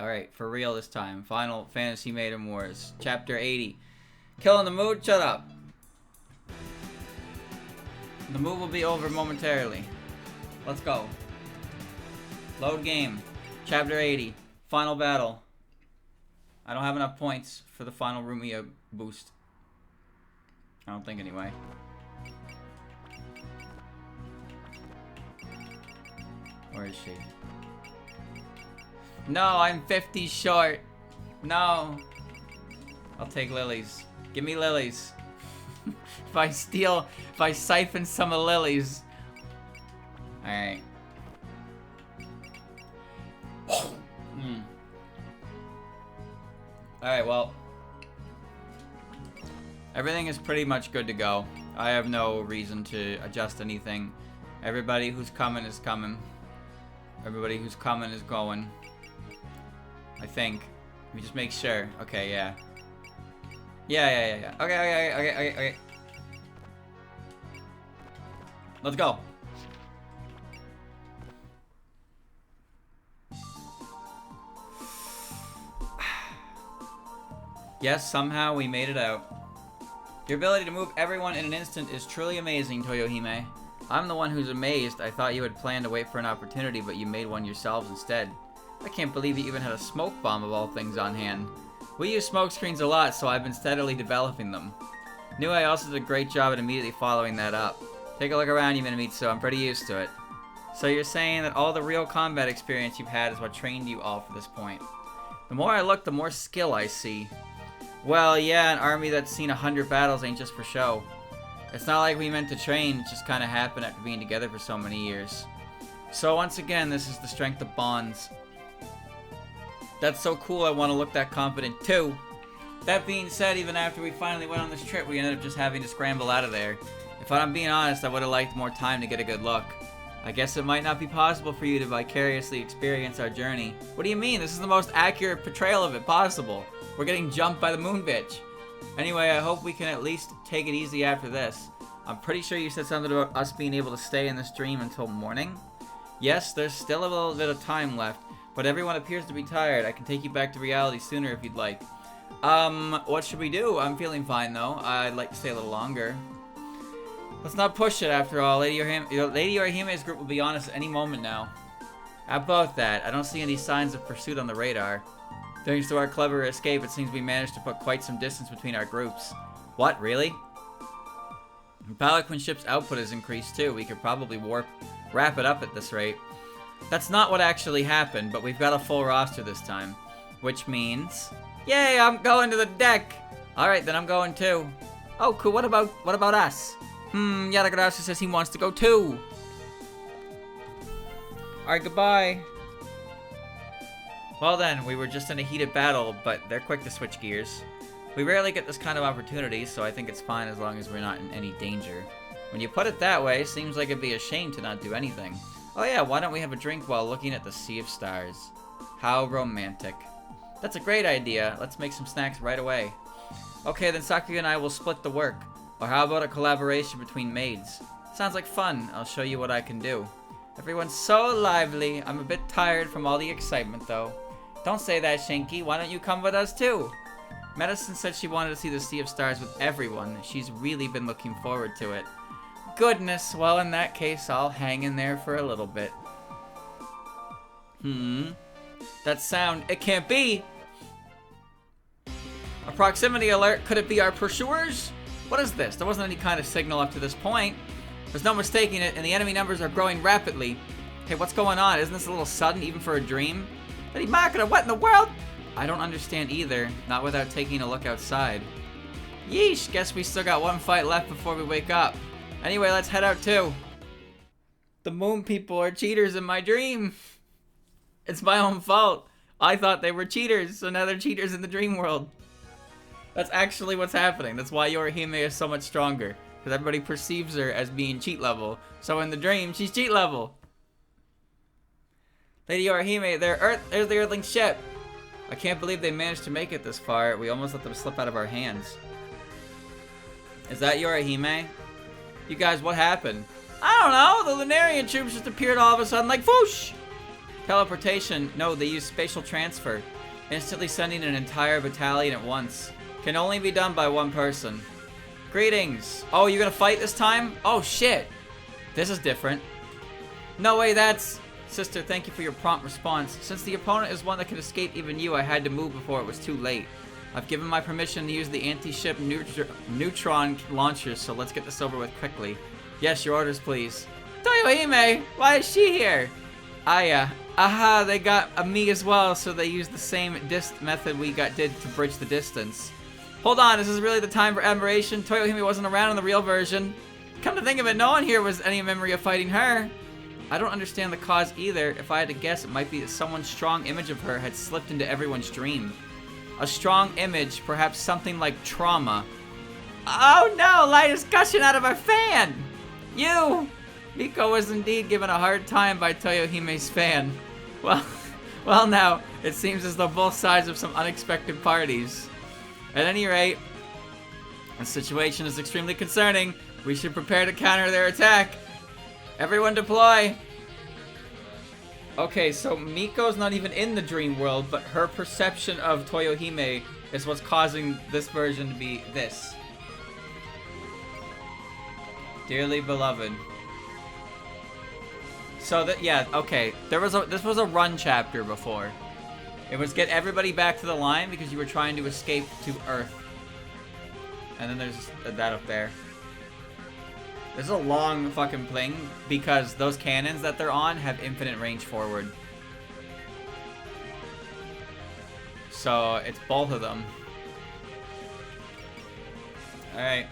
Alright, for real this time. Final Fantasy Maiden Wars. Chapter 80. Killing the mood? Shut up. The move will be over momentarily. Let's go. Load game. Chapter 80. Final battle. I don't have enough points for the final Rumia boost. I don't think anyway. Where is she? No, I'm 50 short. No. I'll take lilies. Give me lilies. If I siphon some of lilies. Alright. Alright, well. Everything is pretty much good to go. I have no reason to adjust anything. Everybody who's coming is coming. Everybody who's coming is going. I think. Let me just make sure. Okay, yeah. Yeah. Okay. Let's go. Yes, somehow we made it out. Your ability to move everyone in an instant is truly amazing, Toyohime. I'm the one who's amazed. I thought you had planned to wait for an opportunity, but you made one yourselves instead. I can't believe you even had a smoke bomb of all things on hand. We use smoke screens a lot, so I've been steadily developing them. Knew I also did a great job at immediately following that up. Take a look around you, Minomitsu. I'm pretty used to it. So you're saying that all the real combat experience you've had is what trained you all for this point. The more I look, the more skill I see. Well, yeah, an army that's seen 100 battles ain't just for show. It's not like we meant to train, it just kinda happened after being together for so many years. So once again, this is the strength of bonds. That's so cool, I want to look that confident too. That being said, even after we finally went on this trip, we ended up just having to scramble out of there. If I'm being honest, I would have liked more time to get a good look. I guess it might not be possible for you to vicariously experience our journey. What do you mean? This is the most accurate portrayal of it possible. We're getting jumped by the moon bitch. Anyway, I hope we can at least take it easy after this. I'm pretty sure you said something about us being able to stay in this dream until morning? Yes, there's still a little bit of time left, but everyone appears to be tired. I can take you back to reality sooner if you'd like. What should we do? I'm feeling fine though. I'd like to stay a little longer. Let's not push it after all. Lady Orihime's group will be on us at any moment now. How about that? I don't see any signs of pursuit on the radar. Thanks to our clever escape, it seems we managed to put quite some distance between our groups. What, really? Palanquin ship's output has increased too. We could probably wrap it up at this rate. That's not what actually happened, but we've got a full roster this time. Which means... Yay, I'm going to the deck! Alright, then I'm going too. Oh, cool, what about us? Yadagarasu says he wants to go too. Alright, goodbye. Well then, we were just in a heated battle, but they're quick to switch gears. We rarely get this kind of opportunity, so I think it's fine as long as we're not in any danger. When you put it that way, seems like it'd be a shame to not do anything. Oh yeah, why don't we have a drink while looking at the sea of stars? How romantic. That's a great idea. Let's make some snacks right away. Okay, then Sakuya and I will split the work. Or how about a collaboration between maids? Sounds like fun. I'll show you what I can do. Everyone's so lively. I'm a bit tired from all the excitement though. Don't say that, Shinky. Why don't you come with us too? Medicine said she wanted to see the Sea of Stars with everyone. She's really been looking forward to it. Goodness, well in that case, I'll hang in there for a little bit. That sound, it can't be! A proximity alert, could it be our pursuers? What is this? There wasn't any kind of signal up to this point. There's no mistaking it, and the enemy numbers are growing rapidly. Hey, what's going on? Isn't this a little sudden, even for a dream? Lady Makina, what in the world? I don't understand either, not without taking a look outside. Yeesh, guess we still got one fight left before we wake up. Anyway, let's head out too. The moon people are cheaters in my dream. It's my own fault. I thought they were cheaters, so now they're cheaters in the dream world. That's actually what's happening. That's why Yorihime is so much stronger. Because everybody perceives her as being cheat level. So in the dream, she's cheat level. Lady Yorihime, there's the Earthling ship. I can't believe they managed to make it this far. We almost let them slip out of our hands. Is that Yorihime? You guys, what happened? I don't know. The Lunarian troops just appeared all of a sudden like whoosh. Teleportation. No, they use spatial transfer. Instantly sending an entire battalion at once. Can only be done by one person. Greetings. Oh, you're gonna fight this time? Oh, shit. This is different. No way, that's... Sister, thank you for your prompt response. Since the opponent is one that can escape even you, I had to move before it was too late. I've given my permission to use the anti-ship neutron launchers, so let's get this over with quickly. Yes, your orders, please. Toyohime! Why is she here? Aha, they got me as well, so they used the same method we did to bridge the distance. Hold on, is this really the time for admiration? Toyohime wasn't around in the real version. Come to think of it, no one here was any memory of fighting her. I don't understand the cause either. If I had to guess, it might be that someone's strong image of her had slipped into everyone's dream. A strong image, perhaps something like trauma. Oh no, light is gushing out of our fan! You! Miko was indeed given a hard time by Toyohime's fan. Well now, it seems as though both sides have some unexpected parties. At any rate, the situation is extremely concerning. We should prepare to counter their attack. Everyone deploy! Okay, so Miko's not even in the dream world, but her perception of Toyohime is what's causing this version to be this. Dearly beloved. So that, yeah, okay. This was a run chapter before. It was get everybody back to the line because you were trying to escape to Earth. And then there's that up there. This is a long fucking thing because those cannons that they're on have infinite range forward. So it's both of them. Alright.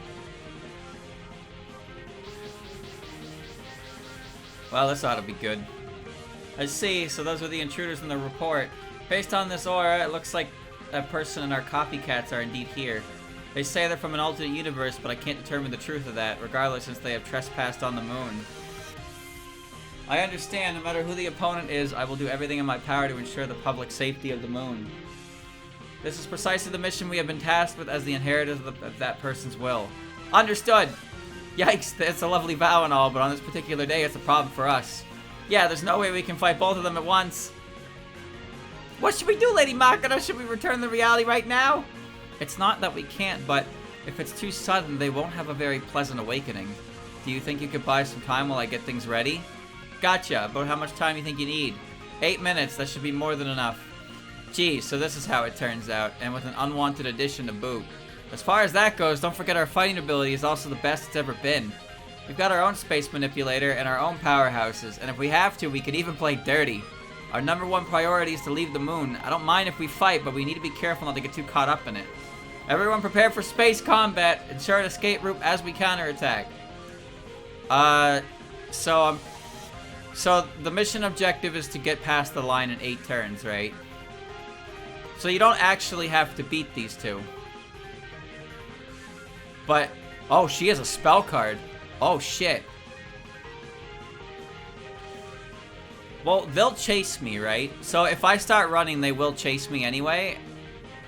Well, this ought to be good. I see, so those are the intruders in the report. Based on this aura, it looks like a person and our copycats are indeed here. They say they're from an alternate universe, but I can't determine the truth of that, regardless since they have trespassed on the moon. I understand, no matter who the opponent is, I will do everything in my power to ensure the public safety of the moon. This is precisely the mission we have been tasked with as the inheritors of that person's will. Understood! Yikes, it's a lovely vow and all, but on this particular day it's a problem for us. Yeah, there's no way we can fight both of them at once. What should we do, Lady Makata? Should we return to reality right now? It's not that we can't, but if it's too sudden, they won't have a very pleasant awakening. Do you think you could buy some time while I get things ready? Gotcha. About how much time you think you need? 8 minutes. That should be more than enough. Geez, so this is how it turns out, and with an unwanted addition to boot. As far as that goes, don't forget our fighting ability is also the best it's ever been. We've got our own space manipulator and our own powerhouses, and if we have to, we can even play dirty. Our #1 priority is to leave the moon. I don't mind if we fight, but we need to be careful not to get too caught up in it. Everyone prepare for space combat. Ensure an escape route as we counterattack. So the mission objective is to get past the line in 8 turns, right? So you don't actually have to beat these two. But, oh, she has a spell card. Oh, shit. Well, they'll chase me, right? So if I start running, they will chase me anyway.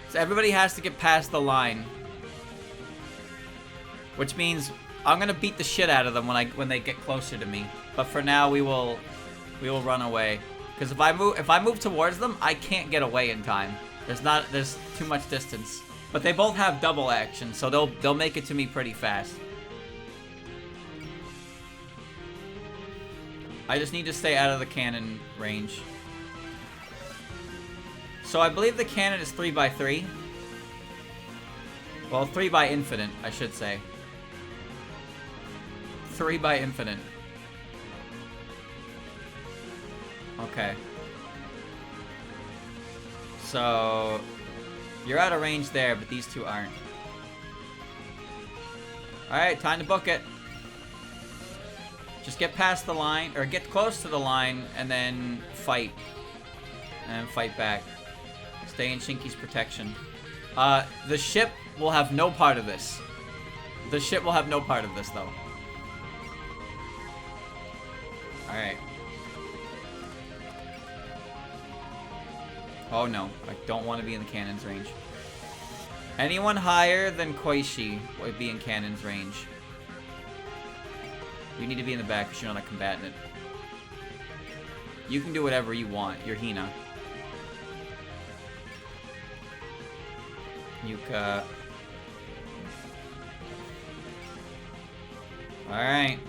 So everybody has to get past the line. Which means I'm gonna beat the shit out of them when they get closer to me. But for now, we will run away. Because if I move towards them, I can't get away in time. There's too much distance. But they both have double action, so they'll make it to me pretty fast. I just need to stay out of the cannon range. So I believe the cannon is 3x3. Well, 3 by infinite, I should say. 3 by infinite. Okay. So you're out of range there, but these two aren't. Alright, time to book it. Just get past the line, or get close to the line, and then fight. And fight back. Stay in Shinki's protection. The ship will have no part of this. The ship will have no part of this, though. Alright. Oh no, I don't want to be in the cannon's range. Anyone higher than Koishi would be in cannon's range. You need to be in the back because you're not combatant. You can do whatever you want. You're Hina. Yuka. Alright.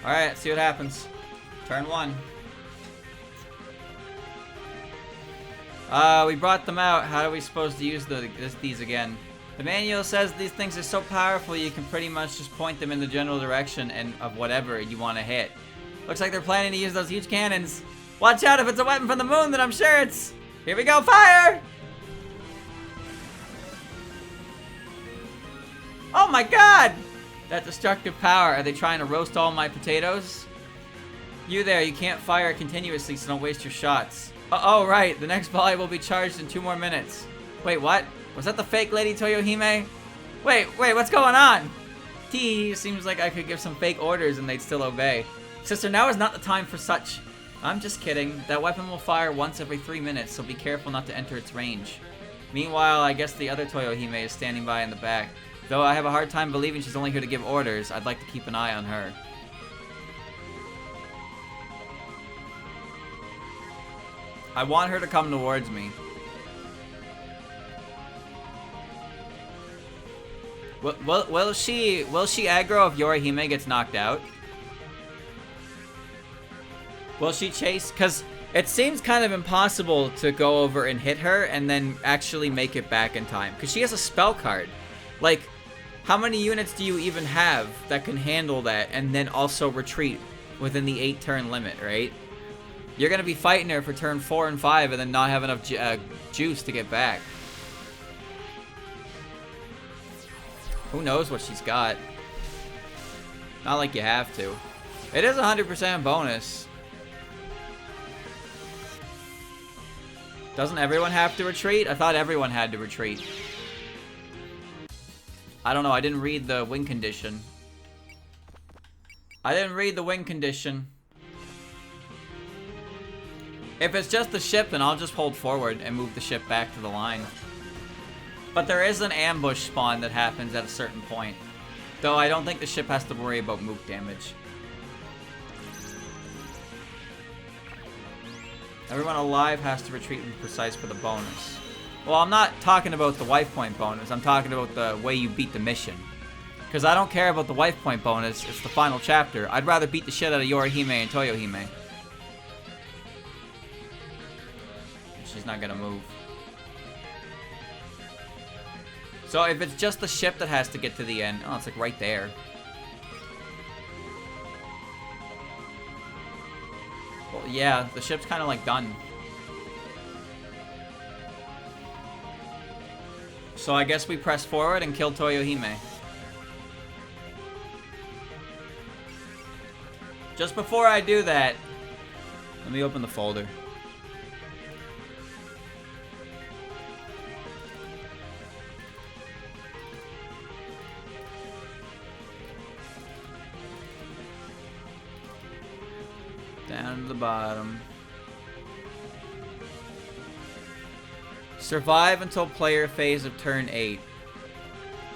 Alright, let's see what happens. Turn 1. We brought them out. How are we supposed to use these again? The manual says these things are so powerful you can pretty much just point them in the general direction and of whatever you want to hit. Looks like they're planning to use those huge cannons. Watch out, if it's a weapon from the moon, then I'm sure it's... Here we go, fire! Oh my god! That destructive power. Are they trying to roast all my potatoes? You there, you can't fire continuously, so don't waste your shots. Oh, right. The next volley will be charged in 2 more minutes. Wait, what? Was that the fake Lady Toyohime? Wait, what's going on? Seems like I could give some fake orders and they'd still obey. Sister, now is not the time for such. I'm just kidding. That weapon will fire once every 3 minutes, so be careful not to enter its range. Meanwhile, I guess the other Toyohime is standing by in the back. Though I have a hard time believing she's only here to give orders, I'd like to keep an eye on her. I want her to come towards me. Will she aggro if Yorihime gets knocked out? Will she chase? Because it seems kind of impossible to go over and hit her and then actually make it back in time. Because she has a spell card. Like, how many units do you even have that can handle that and then also retreat within the 8-turn limit, right? You're going to be fighting her for turn 4 and 5 and then not have enough juice to get back. Who knows what she's got? Not like you have to. It is 100% bonus. Doesn't everyone have to retreat? I thought everyone had to retreat. I don't know. I didn't read the win condition. If it's just the ship, then I'll just hold forward and move the ship back to the line. But there is an ambush spawn that happens at a certain point. Though I don't think the ship has to worry about mook damage. Everyone alive has to retreat and precise for the bonus. Well, I'm not talking about the wife point bonus. I'm talking about the way you beat the mission. Because I don't care about the wife point bonus. It's the final chapter. I'd rather beat the shit out of Yorihime and Toyohime. She's not gonna move. So if it's just the ship that has to get to the end... Oh, it's like right there. Well, yeah, the ship's kind of like done. So I guess we press forward and kill Toyohime. Just before I do that, let me open the folder. Down to the bottom. Survive until player phase of turn 8.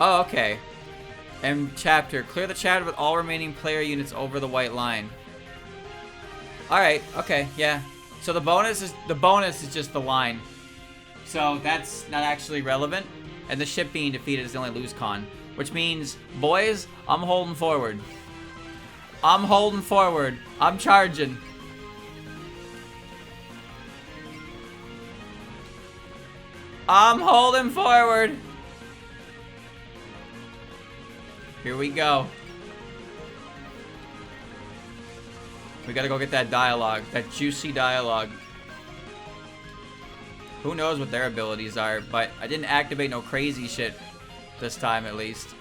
Oh, okay. And chapter. Clear the chapter with all remaining player units over the white line. Alright, okay, yeah. So the bonus is just the line. So that's not actually relevant. And the ship being defeated is the only lose con. Which means, boys, I'm holding forward. I'm holding forward. I'm charging. I'm holding forward. Here we go. We gotta go get that dialogue. That juicy dialogue. Who knows what their abilities are, but I didn't activate no crazy shit this time at least.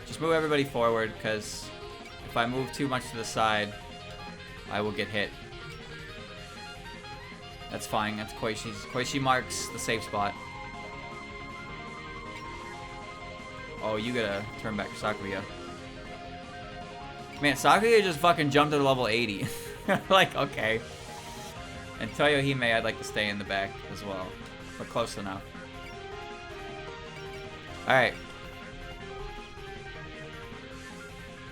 Just move everybody forward, because if I move too much to the side, I will get hit. That's fine. That's Koishi's. Koishi marks the safe spot. Oh, you gotta turn back Sakuya. Man, Sakuya just fucking jumped to level 80. Like, okay. And Toyohime, I'd like to stay in the back as well. But close enough. Alright.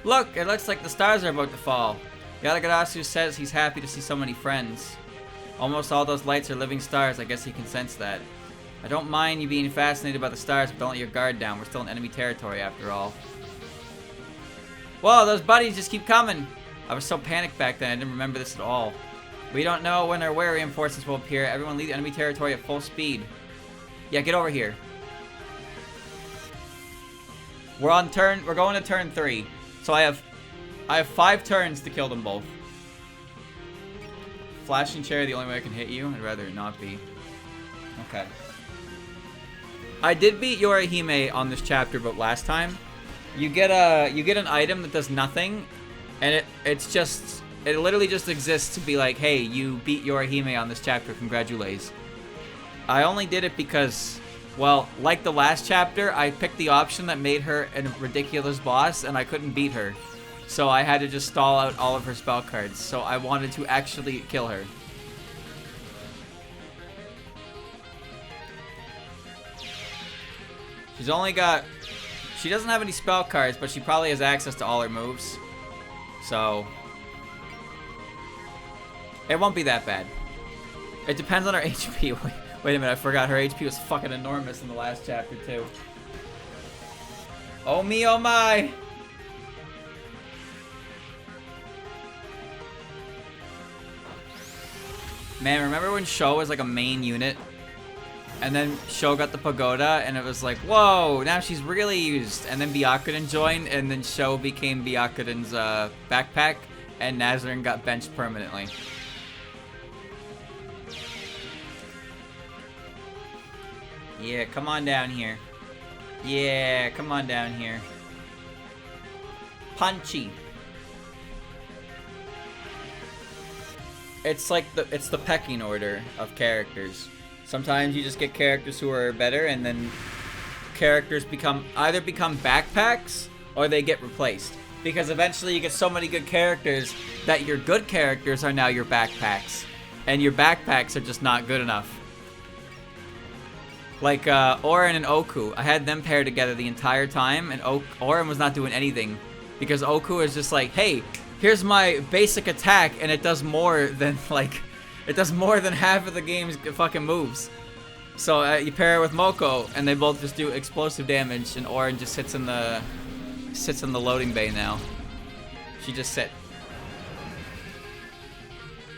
Look, it looks like the stars are about to fall. Yadagarasu says he's happy to see so many friends. Almost all those lights are living stars. I guess he can sense that. I don't mind you being fascinated by the stars, but don't let your guard down. We're still in enemy territory after all. Whoa, those buddies just keep coming. I was so panicked back then, I didn't remember this at all. We don't know when or where reinforcements will appear. Everyone leave enemy territory at full speed. Yeah, get over here. We're going to turn 3. So I have 5 turns to kill them both. Flashing chair, the only way I can hit you. I'd rather it not be. Okay. I did beat Yorihime on this chapter, but last time you get an item that does nothing, and it literally just exists to be like, hey, you beat Yorihime on this chapter, congratulations. I only did it because, well, like the last chapter, I picked the option that made her a ridiculous boss, and I couldn't beat her. So I had to just stall out all of her spell cards, so I wanted to actually kill her. She doesn't have any spell cards, but she probably has access to all her moves. So it won't be that bad. It depends on her HP. Wait a minute, I forgot her HP was fucking enormous in the last chapter too. Oh me, oh my! Man, remember when Sho was like a main unit? And then Sho got the pagoda, and it was like, whoa, now she's really used. And then Byakuren joined, and then Sho became Byakuren's backpack, and Nazarin got benched permanently. Yeah, come on down here. Yeah, come on down here. Punchy. It's like it's the pecking order of characters. Sometimes you just get characters who are better, and then characters either become backpacks or they get replaced. Because eventually you get so many good characters that your good characters are now your backpacks, and your backpacks are just not good enough. Like Orin and Oku, I had them paired together the entire time, and Orin was not doing anything because Oku is just like, hey, here's my basic attack, and it does more than half of the game's fucking moves. So you pair it with Moko, and they both just do explosive damage, and Orin just sits in the loading bay now. She just sit.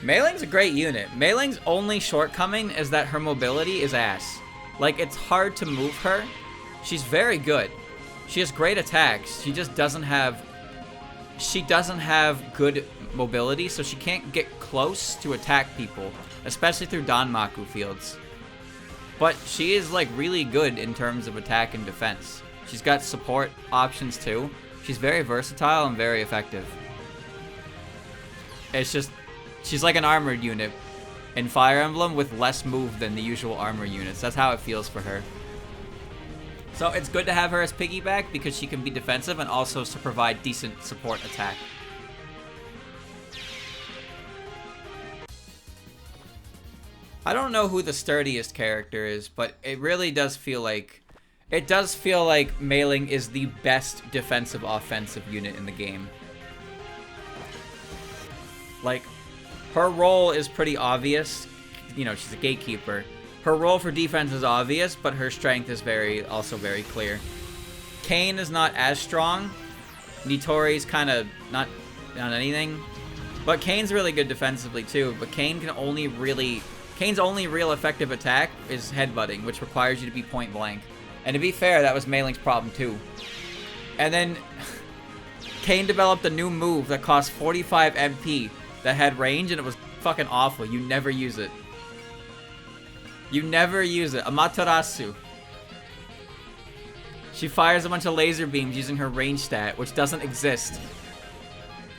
Mei Ling's a great unit. Mei Ling's only shortcoming is that her mobility is ass. Like, it's hard to move her. She's very good. She has great attacks. She just doesn't have good mobility, so she can't get close to attack people, especially through Danmaku fields. But she is like really good in terms of attack and defense. She's got support options too. She's very versatile and very effective. It's just, she's like an armored unit in Fire Emblem with less move than the usual armor units. That's how it feels for her. So it's good to have her as piggyback because she can be defensive and also to provide decent support attack. I don't know who the sturdiest character is, but it really does feel like Mei Ling is the best defensive offensive unit in the game. Like, her role is pretty obvious. You know, she's a gatekeeper. Her role for defense is obvious, but her strength is also very clear. Kane is not as strong. Nitori's kind of not on anything. But Kane's really good defensively too. But Kane's only real effective attack is headbutting, which requires you to be point blank. And to be fair, that was Mei Ling's problem too. And then Kane developed a new move that cost 45 MP that had range, and it was fucking awful. You never use it. You never use it. Amaterasu. She fires a bunch of laser beams using her range stat, which doesn't exist.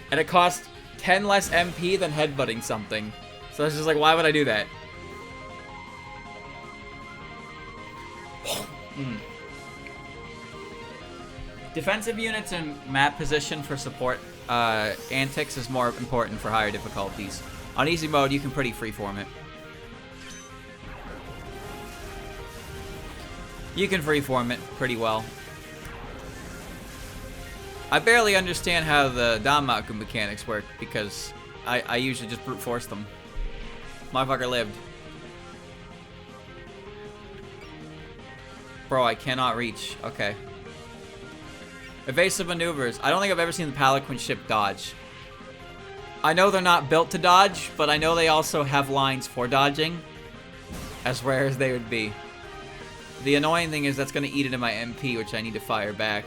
And it costs 10 less MP than headbutting something. So it's just like, why would I do that? Defensive units and map position for support antics is more important for higher difficulties. On easy mode, you can pretty freeform it. You can freeform it pretty well. I barely understand how the Danmaku mechanics work because I usually just brute force them. Motherfucker lived. Bro, I cannot reach. Okay. Evasive maneuvers. I don't think I've ever seen the Pelican ship dodge. I know they're not built to dodge, but I know they also have lines for dodging. As rare as they would be. The annoying thing is that's going to eat into my MP, which I need to fire back.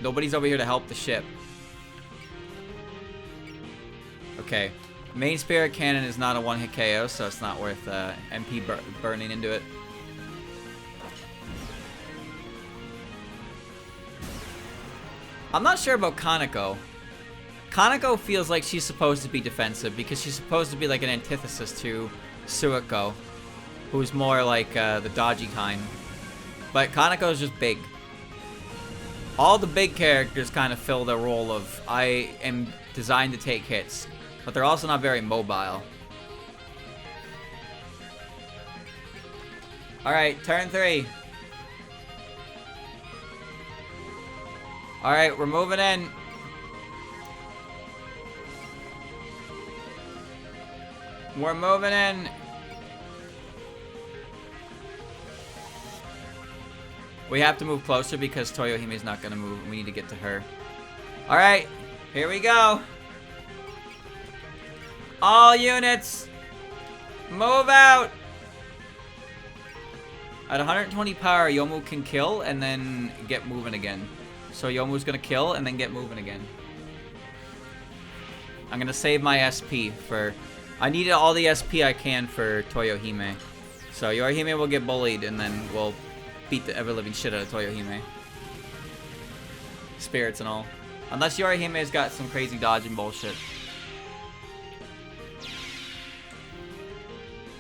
Nobody's over here to help the ship. Okay. Main Spirit Cannon is not a one-hit KO, so it's not worth MP burning into it. I'm not sure about Kaneko. Kaneko feels like she's supposed to be defensive because she's supposed to be like an antithesis to Suiko, who's more like the dodgy kind. But Kaneko is just big. All the big characters kind of fill the role of I am designed to take hits, but they're also not very mobile. Alright, turn 3. Alright, we're moving in. We're moving in. We have to move closer because Toyohime's not going to move. We need to get to her. Alright, here we go. All units, move out. At 120 power, Yomu can kill and then get moving again. So Yomu's going to kill and then get moving again. I'm going to save my SP for... I need all the SP I can for Toyohime. So Yorihime will get bullied and then we'll beat the ever-living shit out of Toyohime. Spirits and all. Unless Yorihime's got some crazy dodging bullshit.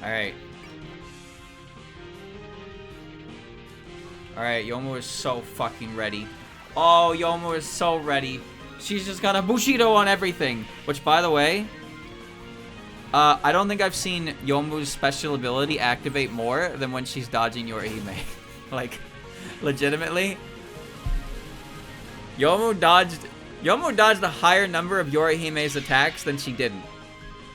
Alright. Alright, Yomu is so fucking ready. Oh, Yomu is so ready. She's just got a Bushido on everything. Which, by the way, I don't think I've seen Yomu's special ability activate more than when she's dodging Yorihime. Like, legitimately. Yomu dodged a higher number of Yorihime's attacks than she didn't.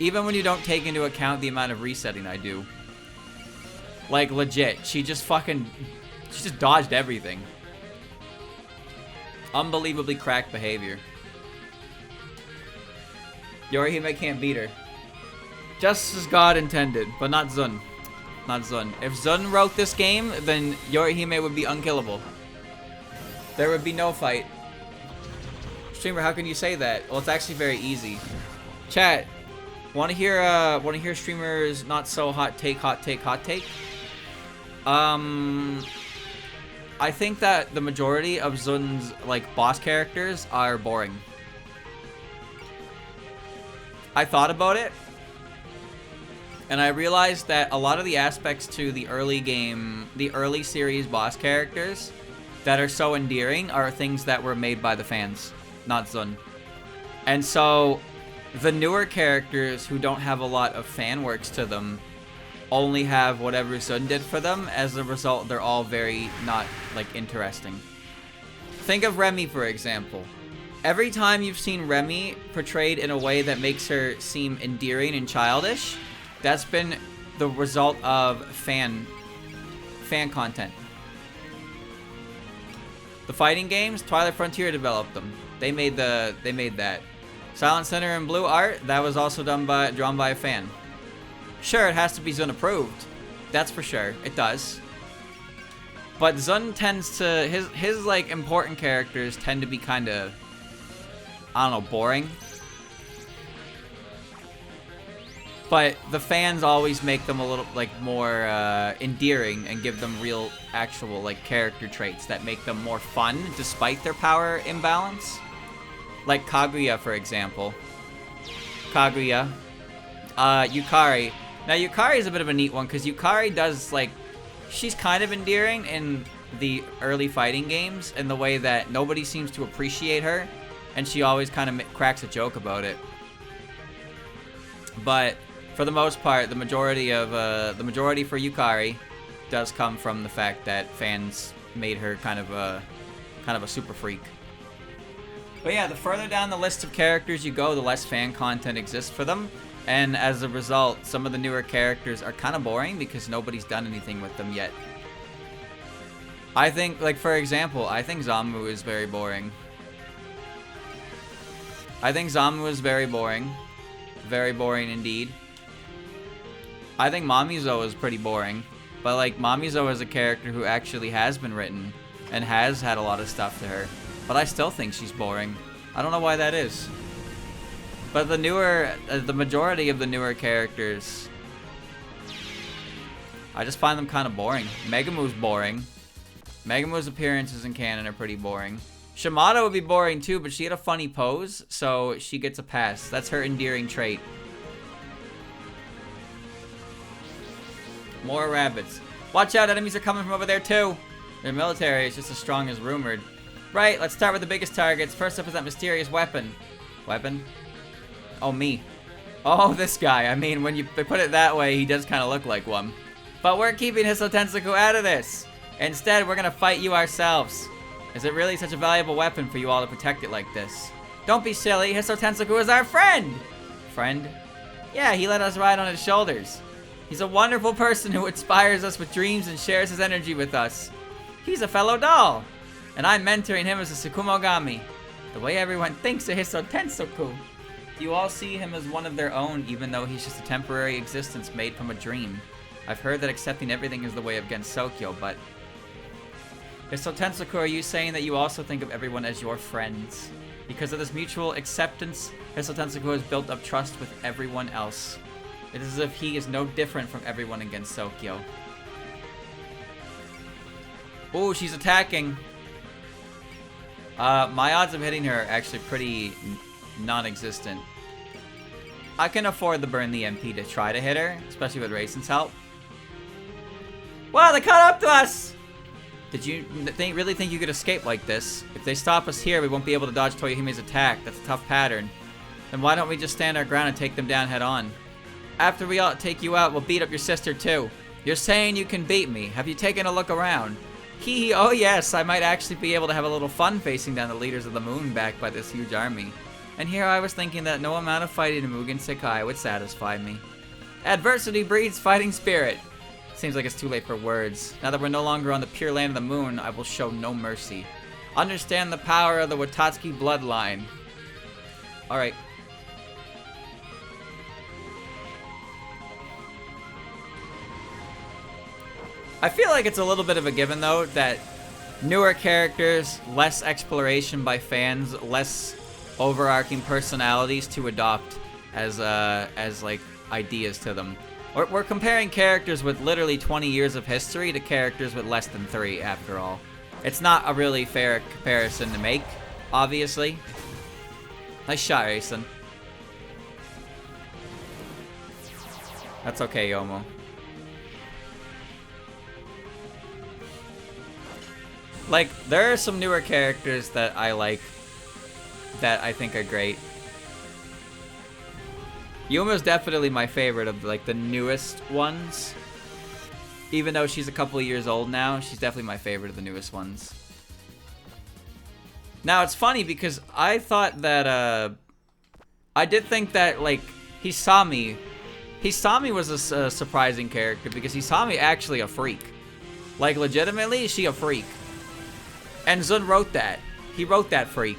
Even when you don't take into account the amount of resetting I do. Like, legit. She just dodged everything. Unbelievably cracked behavior. Yorihime can't beat her. Just as God intended, but not Zun. Not Zun. If Zun wrote this game, then Yorihime would be unkillable. There would be no fight. Streamer, how can you say that? Well, it's actually very easy. Chat, want to hear streamers not so hot take? I think that the majority of Zun's like boss characters are boring. I thought about it, and I realized that a lot of the aspects to the early series boss characters that are so endearing are things that were made by the fans, not Zun. And so the newer characters who don't have a lot of fan works to them only have whatever Zun did for them. As a result, they're all very not, like, interesting. Think of Remy, for example. Every time you've seen Remy portrayed in a way that makes her seem endearing and childish, that's been the result of fan content. The fighting games, Twilight Frontier developed them. They made that. Silent Center and Blue art, that was also drawn by a fan. Sure, it has to be Zun approved. That's for sure. It does. But Zun tends to... His like, important characters tend to be kind of... I don't know, boring. But the fans always make them a little, like, more endearing and give them real, actual, like, character traits that make them more fun despite their power imbalance. Like Kaguya, for example. Kaguya. Yukari. Now, Yukari is a bit of a neat one, because Yukari does, like... She's kind of endearing in the early fighting games, in the way that nobody seems to appreciate her, and she always kind of cracks a joke about it. But, for the most part, the majority for Yukari does come from the fact that fans made her kind of a super freak. But yeah, the further down the list of characters you go, the less fan content exists for them. And as a result, some of the newer characters are kind of boring because nobody's done anything with them yet. I think, like, for example, I think Zamu is very boring. I think Zamu is very boring. Very boring indeed. I think Mamizo is pretty boring. But, like, Mamizo is a character who actually has been written and has had a lot of stuff to her. But I still think she's boring. I don't know why that is. But the newer, the majority of the newer characters, I just find them kind of boring. Megumi's boring. Megumi's appearances in canon are pretty boring. Shimada would be boring too, but she had a funny pose, so she gets a pass. That's her endearing trait. More rabbits. Watch out, enemies are coming from over there too. Their military is just as strong as rumored. Right, let's start with the biggest targets. First up is that mysterious weapon. Weapon? Oh, me. Oh, this guy. I mean, when you put it that way, he does kind of look like one. But we're keeping Hisso Tensoku out of this. Instead, we're gonna fight you ourselves. Is it really such a valuable weapon for you all to protect it like this? Don't be silly. Hisso Tensoku is our friend. Friend? Yeah, he let us ride on his shoulders. He's a wonderful person who inspires us with dreams and shares his energy with us. He's a fellow doll. And I'm mentoring him as a Tsukumogami. The way everyone thinks of Hisso Tensoku. You all see him as one of their own, even though he's just a temporary existence made from a dream. I've heard that accepting everything is the way of Gensokyo, but... Hisso Tensoku, are you saying that you also think of everyone as your friends? Because of this mutual acceptance, Hisso Tensoku has built up trust with everyone else. It is as if he is no different from everyone in Gensokyo. Ooh, she's attacking. My odds of hitting her are actually pretty non-existent. I can afford to burn the MP to try to hit her, especially with Raisin's help. Wow, they caught up to us! Did you really think you could escape like this? If they stop us here, we won't be able to dodge Toyohime's attack. That's a tough pattern. Then why don't we just stand our ground and take them down head on? After we all take you out, we'll beat up your sister too. You're saying you can beat me. Have you taken a look around? Hee, oh yes, I might actually be able to have a little fun facing down the leaders of the moon backed by this huge army. And here I was thinking that no amount of fighting in Mugen Sekai would satisfy me. Adversity breeds fighting spirit. Seems like it's too late for words. Now that we're no longer on the pure land of the moon, I will show no mercy. Understand the power of the Watatsuki bloodline. Alright. I feel like it's a little bit of a given, though, that newer characters, less exploration by fans, less overarching personalities to adopt as like, ideas to them. We're comparing characters with literally 20 years of history to characters with less than 3, after all. It's not a really fair comparison to make, obviously. Nice shot, Aizen. That's okay, Yomo. Like, there are some newer characters that I like, that I think are great. Yuma's definitely my favorite of, like, the newest ones. Even though she's a couple of years old now, she's definitely my favorite of the newest ones. Now, it's funny because I thought that, I did think that, like, Hisami was a surprising character because Hisami actually a freak. Like, legitimately, is she a freak? And Zun wrote that. He wrote that freak.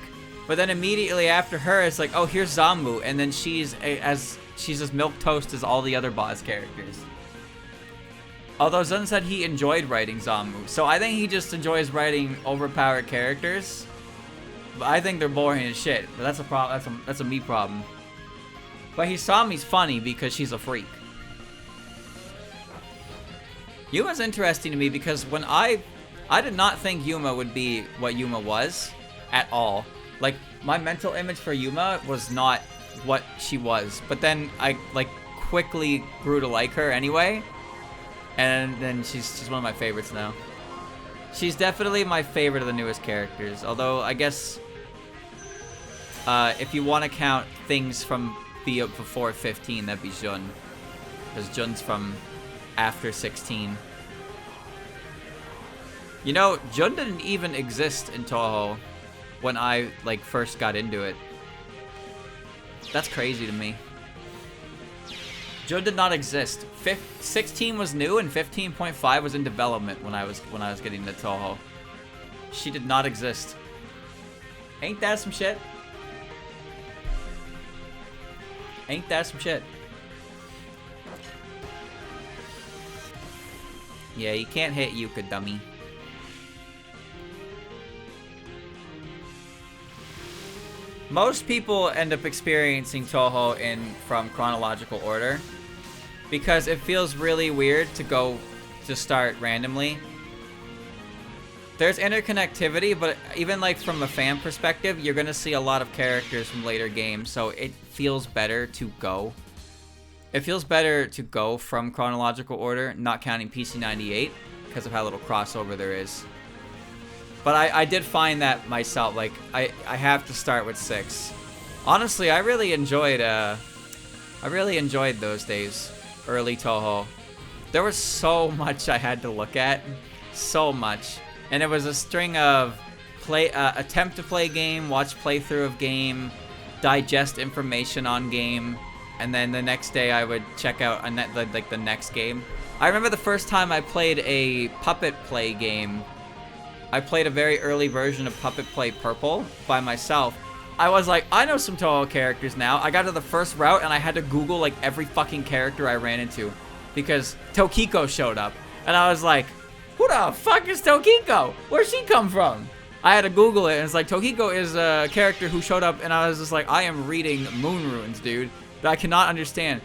But then immediately after her, it's like, oh, here's Zamu, and then she's as milquetoast as all the other boss characters. Although Zun said he enjoyed writing Zamu, so I think he just enjoys writing overpowered characters. But I think they're boring as shit. But that's a problem. That's a me problem. But Hisami's funny because she's a freak. Yuma's interesting to me because when I did not think Yuma would be what Yuma was at all. Like, my mental image for Yuma was not what she was. But then I, like, quickly grew to like her anyway. And then she's one of my favorites now. She's definitely my favorite of the newest characters. Although, I guess, if you want to count things from before 15, that'd be Jun. Because Jun's from after 16. You know, Jun didn't even exist in Toho. when I like first got into it. That's crazy to me. Joe did not exist. 16 was new and 15.5 was in development when I was getting into Touhou. She did not exist. Ain't that some shit? Ain't that some shit? Yeah, you can't hit Yuka, dummy. Most people end up experiencing Touhou from chronological order because it feels really weird to start randomly. There's interconnectivity, but even like from a fan perspective, you're gonna see a lot of characters from later games, so it feels better to go. It feels better to go from chronological order, not counting PC98, because of how little crossover there is. But I did find that myself, like, I have to start with 6. Honestly, I really enjoyed those days, early Touhou. There was so much I had to look at, so much. And it was a string of attempt to play game, watch playthrough of game, digest information on game, and then the next day I would check out the next game. I remember the first time I played a Puppet Play game. I played a very early version of Puppet Play Purple by myself. I was like, I know some Touhou characters now. I got to the first route and I had to Google like every fucking character I ran into because Tokiko showed up. And I was like, who the fuck is Tokiko? Where'd she come from? I had to Google it and it's like, Tokiko is a character who showed up and I was just like, I am reading Moon Ruins, dude. But I cannot understand.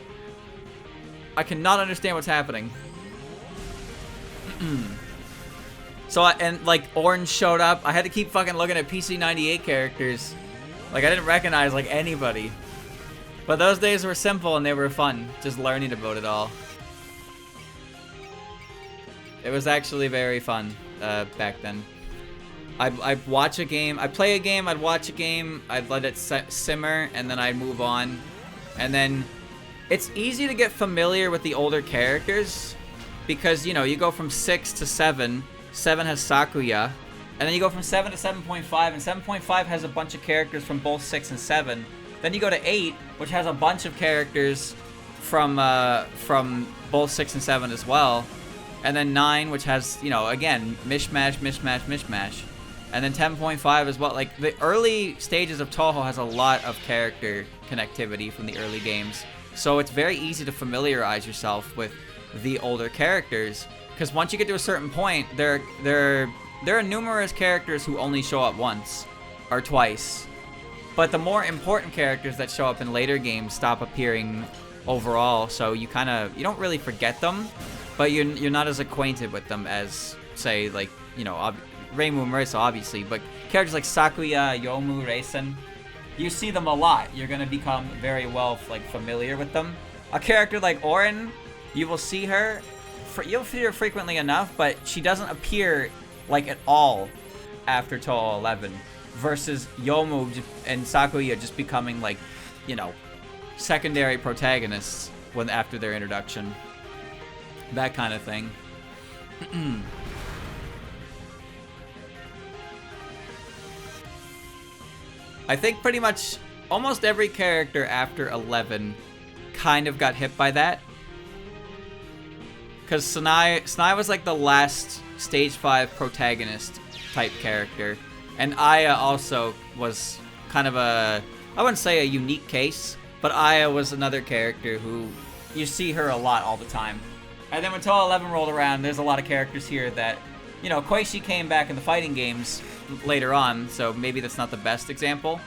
I cannot understand what's happening. So, and like Orange showed up. I had to keep fucking looking at PC98 characters. Like I didn't recognize like anybody. But those days were simple and they were fun. Just learning about it all. It was actually very fun back then. I'd watch a game. I'd play a game. I'd watch a game. I'd let it simmer and then I'd move on. And then it's easy to get familiar with the older characters because, you know, you go from 6 to 7. 7 has Sakuya, and then you go from 7 to 7.5, and 7.5 has a bunch of characters from both 6 and 7. Then you go to 8, which has a bunch of characters from both 6 and 7 as well. And then 9, which has, you know, again, mishmash, mishmash, mishmash. And then 10.5 as well. Like, the early stages of Touhou has a lot of character connectivity from the early games. So it's very easy to familiarize yourself with the older characters. Because once you get to a certain point, there are numerous characters who only show up once or twice. But the more important characters that show up in later games stop appearing overall, so you don't really forget them, but you're not as acquainted with them as, say, like, you know, Reimu Marisa, obviously, but characters like Sakuya, Yomu, Reisen, you see them a lot. You're gonna become very well, like, familiar with them. A character like Orin, you will see her. You'll see her frequently enough, but she doesn't appear like at all after Touhou 11. Versus Yomu and Sakuya just becoming like, you know, secondary protagonists after their introduction. That kind of thing. I think pretty much almost every character after 11 kind of got hit by that. Because Sanai was like the last Stage 5 protagonist type character. And Aya also was kind of I wouldn't say a unique case, but Aya was another character who you see her a lot all the time. And then when Touhou 11 rolled around, there's a lot of characters here that, you know, Koishi came back in the fighting games later on, so maybe that's not the best example.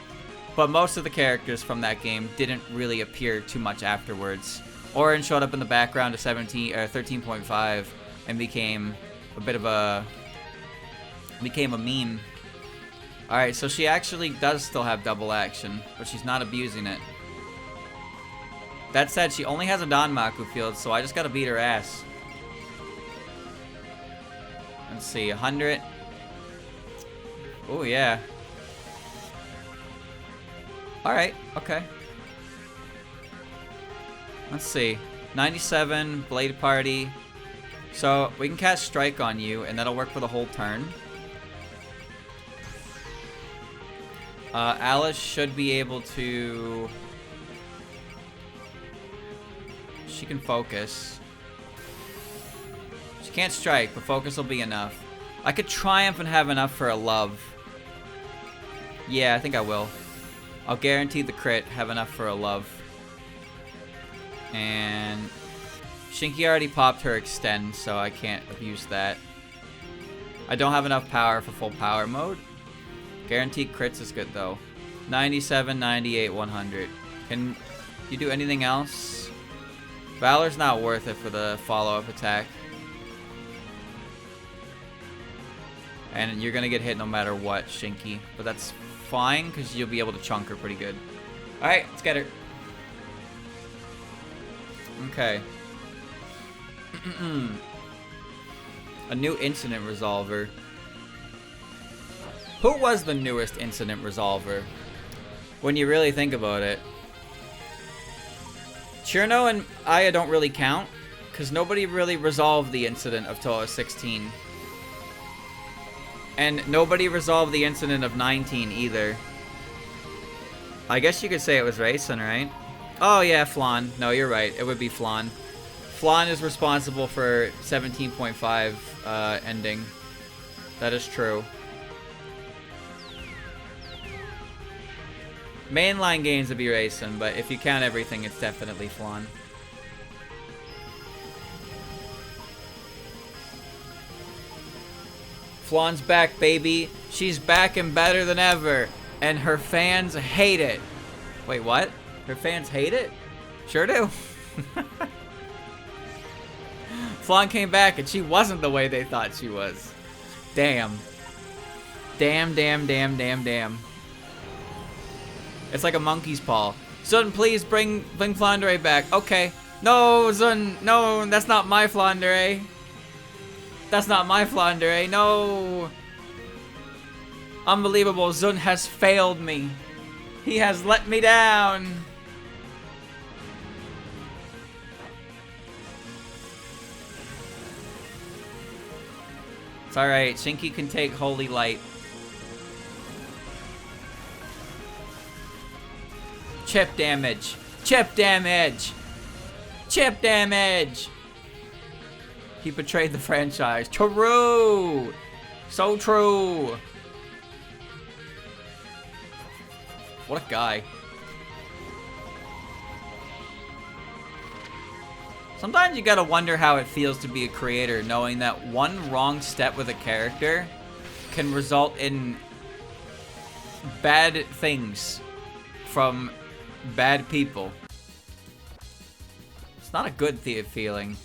But most of the characters from that game didn't really appear too much afterwards. Orin showed up in the background of 13.5 and became a bit of a meme. Alright, so she actually does still have double action, but she's not abusing it. That said, she only has a Danmaku field, so I just gotta beat her ass. Let's see, 100. Oh, yeah. Alright, okay. Let's see. 97, Blade Party. So, we can cast Strike on you, and that'll work for the whole turn. Alice should be able to... She can focus. She can't strike, but focus will be enough. I could triumph and have enough for a love. Yeah, I think I will. I'll guarantee the crit, have enough for a love. And Shinky already popped her extend, so I can't abuse that. I don't have enough power for full power mode. Guaranteed crits is good though. 97, 98, 100. Can you do anything else? Valor's not worth it for the follow-up attack. And you're gonna get hit no matter what, Shinky. But that's fine, because you'll be able to chunk her pretty good. Alright, let's get her. Okay. A new incident resolver. Who was the newest incident resolver? When you really think about it. Churno and Aya don't really count, because nobody really resolved the incident of Toa 16. And nobody resolved the incident of 19 either. I guess you could say it was Raisin, right? Oh yeah, Flan. No, you're right. It would be Flan. Flan is responsible for 17.5 ending. That is true. Mainline games would be Raisin, but if you count everything, it's definitely Flan. Flan's back, baby. She's back and better than ever. And her fans hate it. Wait, what? Her fans hate it? Sure do. Flan came back and she wasn't the way they thought she was. Damn. Damn, damn, damn, damn, damn. It's like a monkey's paw. Zun, please bring Flandre back. Okay. No, Zun. No, that's not my Flandre. That's not my Flandre. No. Unbelievable. Zun has failed me. He has let me down. It's alright. Shinky can take Holy Light. Chip damage. Chip damage. Chip damage. He betrayed the franchise. True. So true. What a guy. Sometimes you gotta wonder how it feels to be a creator, knowing that one wrong step with a character can result in bad things from bad people. It's not a good feeling.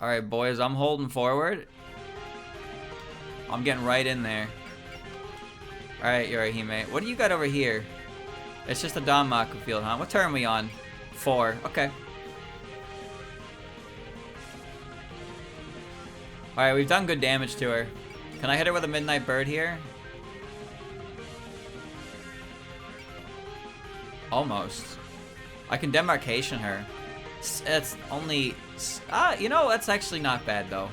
Alright, boys, I'm holding forward. I'm getting right in there. Alright, Yorihime. What do you got over here? It's just a Danmaku field, huh? What turn are we on? 4. Okay. Alright, we've done good damage to her. Can I hit her with a Midnight Bird here? Almost. I can demarcation her. It's only... you know, that's actually not bad, though.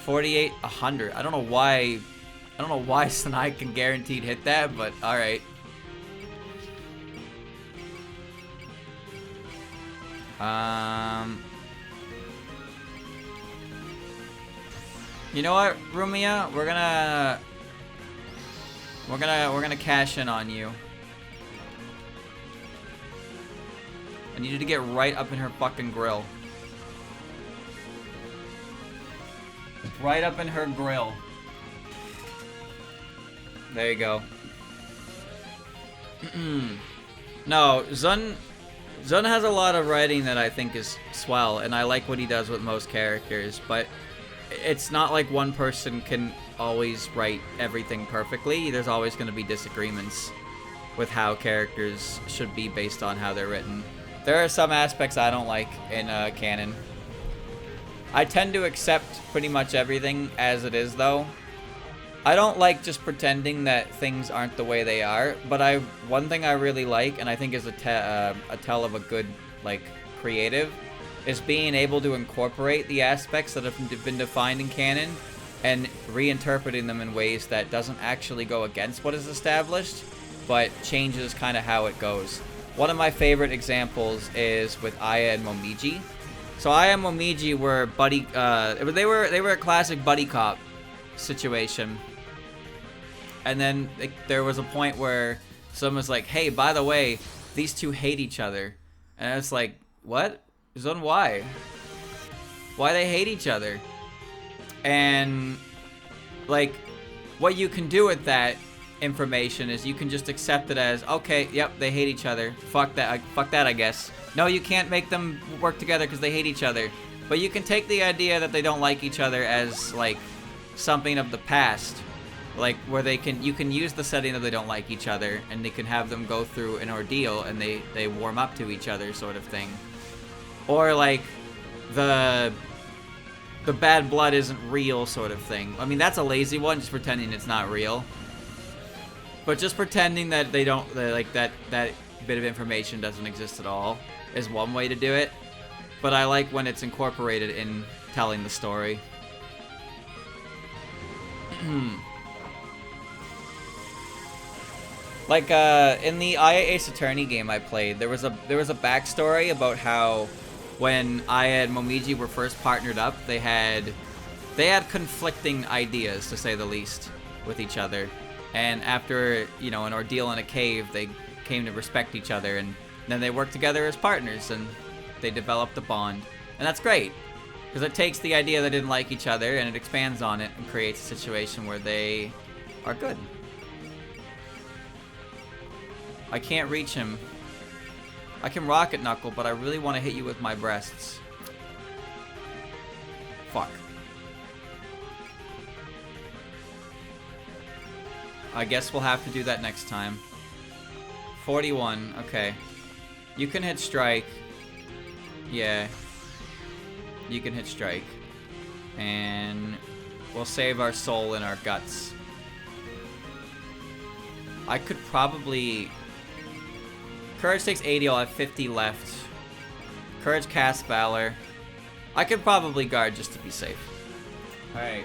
48, 100. I don't know why Sanai can guaranteed hit that, but alright. You know what, Rumia? We're gonna cash in on you. I need you to get right up in her fucking grill. Right up in her grill. There you go. No, Zun has a lot of writing that I think is swell, and I like what he does with most characters, but it's not like one person can always write everything perfectly. There's always going to be disagreements with how characters should be based on how they're written. There are some aspects I don't like in canon. I tend to accept pretty much everything as it is, though. I don't like just pretending that things aren't the way they are, but one thing I really like, and I think is a tell of a good, like, creative, is being able to incorporate the aspects that have been defined in canon and reinterpreting them in ways that doesn't actually go against what is established, but changes kind of how it goes. One of my favorite examples is with Aya and Momiji. So Aya and Momiji were buddy. They were a classic buddy cop situation. And then there was a point where someone was like, "Hey, by the way, these two hate each other," and it's like, "What? Zone why? Why they hate each other?" And like, what you can do with that information is you can just accept it as, okay, yep, they hate each other. Fuck that, I guess. No, you can't make them work together because they hate each other. But you can take the idea that they don't like each other as like something of the past, like where you can use the setting that they don't like each other, and they can have them go through an ordeal and they warm up to each other, sort of thing. Or like the bad blood isn't real, sort of thing. I mean, that's a lazy one, just pretending it's not real. But just pretending that they don't, like, that bit of information doesn't exist at all is one way to do it. But I like when it's incorporated in telling the story. Like, in the Aya Ace Attorney game I played, there was a backstory about how when Aya and Momiji were first partnered up, they had conflicting ideas, to say the least, with each other. And after, you know, an ordeal in a cave, they came to respect each other, and then they worked together as partners, and they developed a bond. And that's great, because it takes the idea they didn't like each other, and it expands on it, and creates a situation where they are good. I can't reach him. I can rocket knuckle, but I really want to hit you with my breasts. Fuck. I guess we'll have to do that next time. 41, okay. You can hit strike. Yeah. You can hit strike. And we'll save our soul and our guts. I could probably... Courage takes 80, I'll have 50 left. Courage casts Valor. I could probably guard just to be safe. Alright.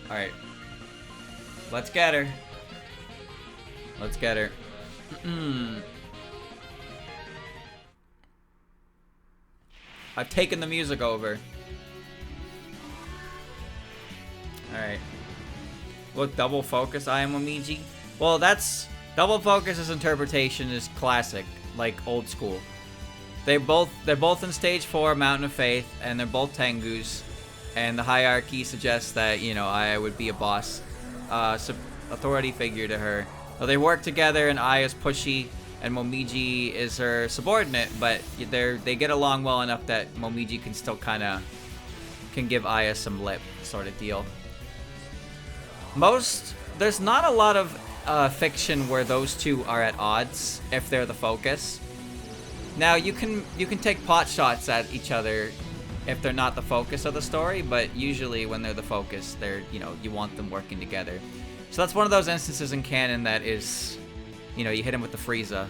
Alright. Let's get her. Let's get her. I've taken the music over. Alright. Look, double focus, I am Momiji. Well, that's... Double focus's interpretation is classic, like old school. They're both in stage 4, Mountain of Faith, and they're both Tengus. And the hierarchy suggests that, you know, I would be a boss, authority figure to her. So they work together, and Aya's pushy, and Momiji is her subordinate. But they get along well enough that Momiji can still kind of give Aya some lip, sort of deal. There's not a lot of fiction where those two are at odds if they're the focus. Now you can take pot shots at each other if they're not the focus of the story, but usually when they're the focus, they're, you know, you want them working together. So that's one of those instances in canon that is, you know, you hit him with the Frieza.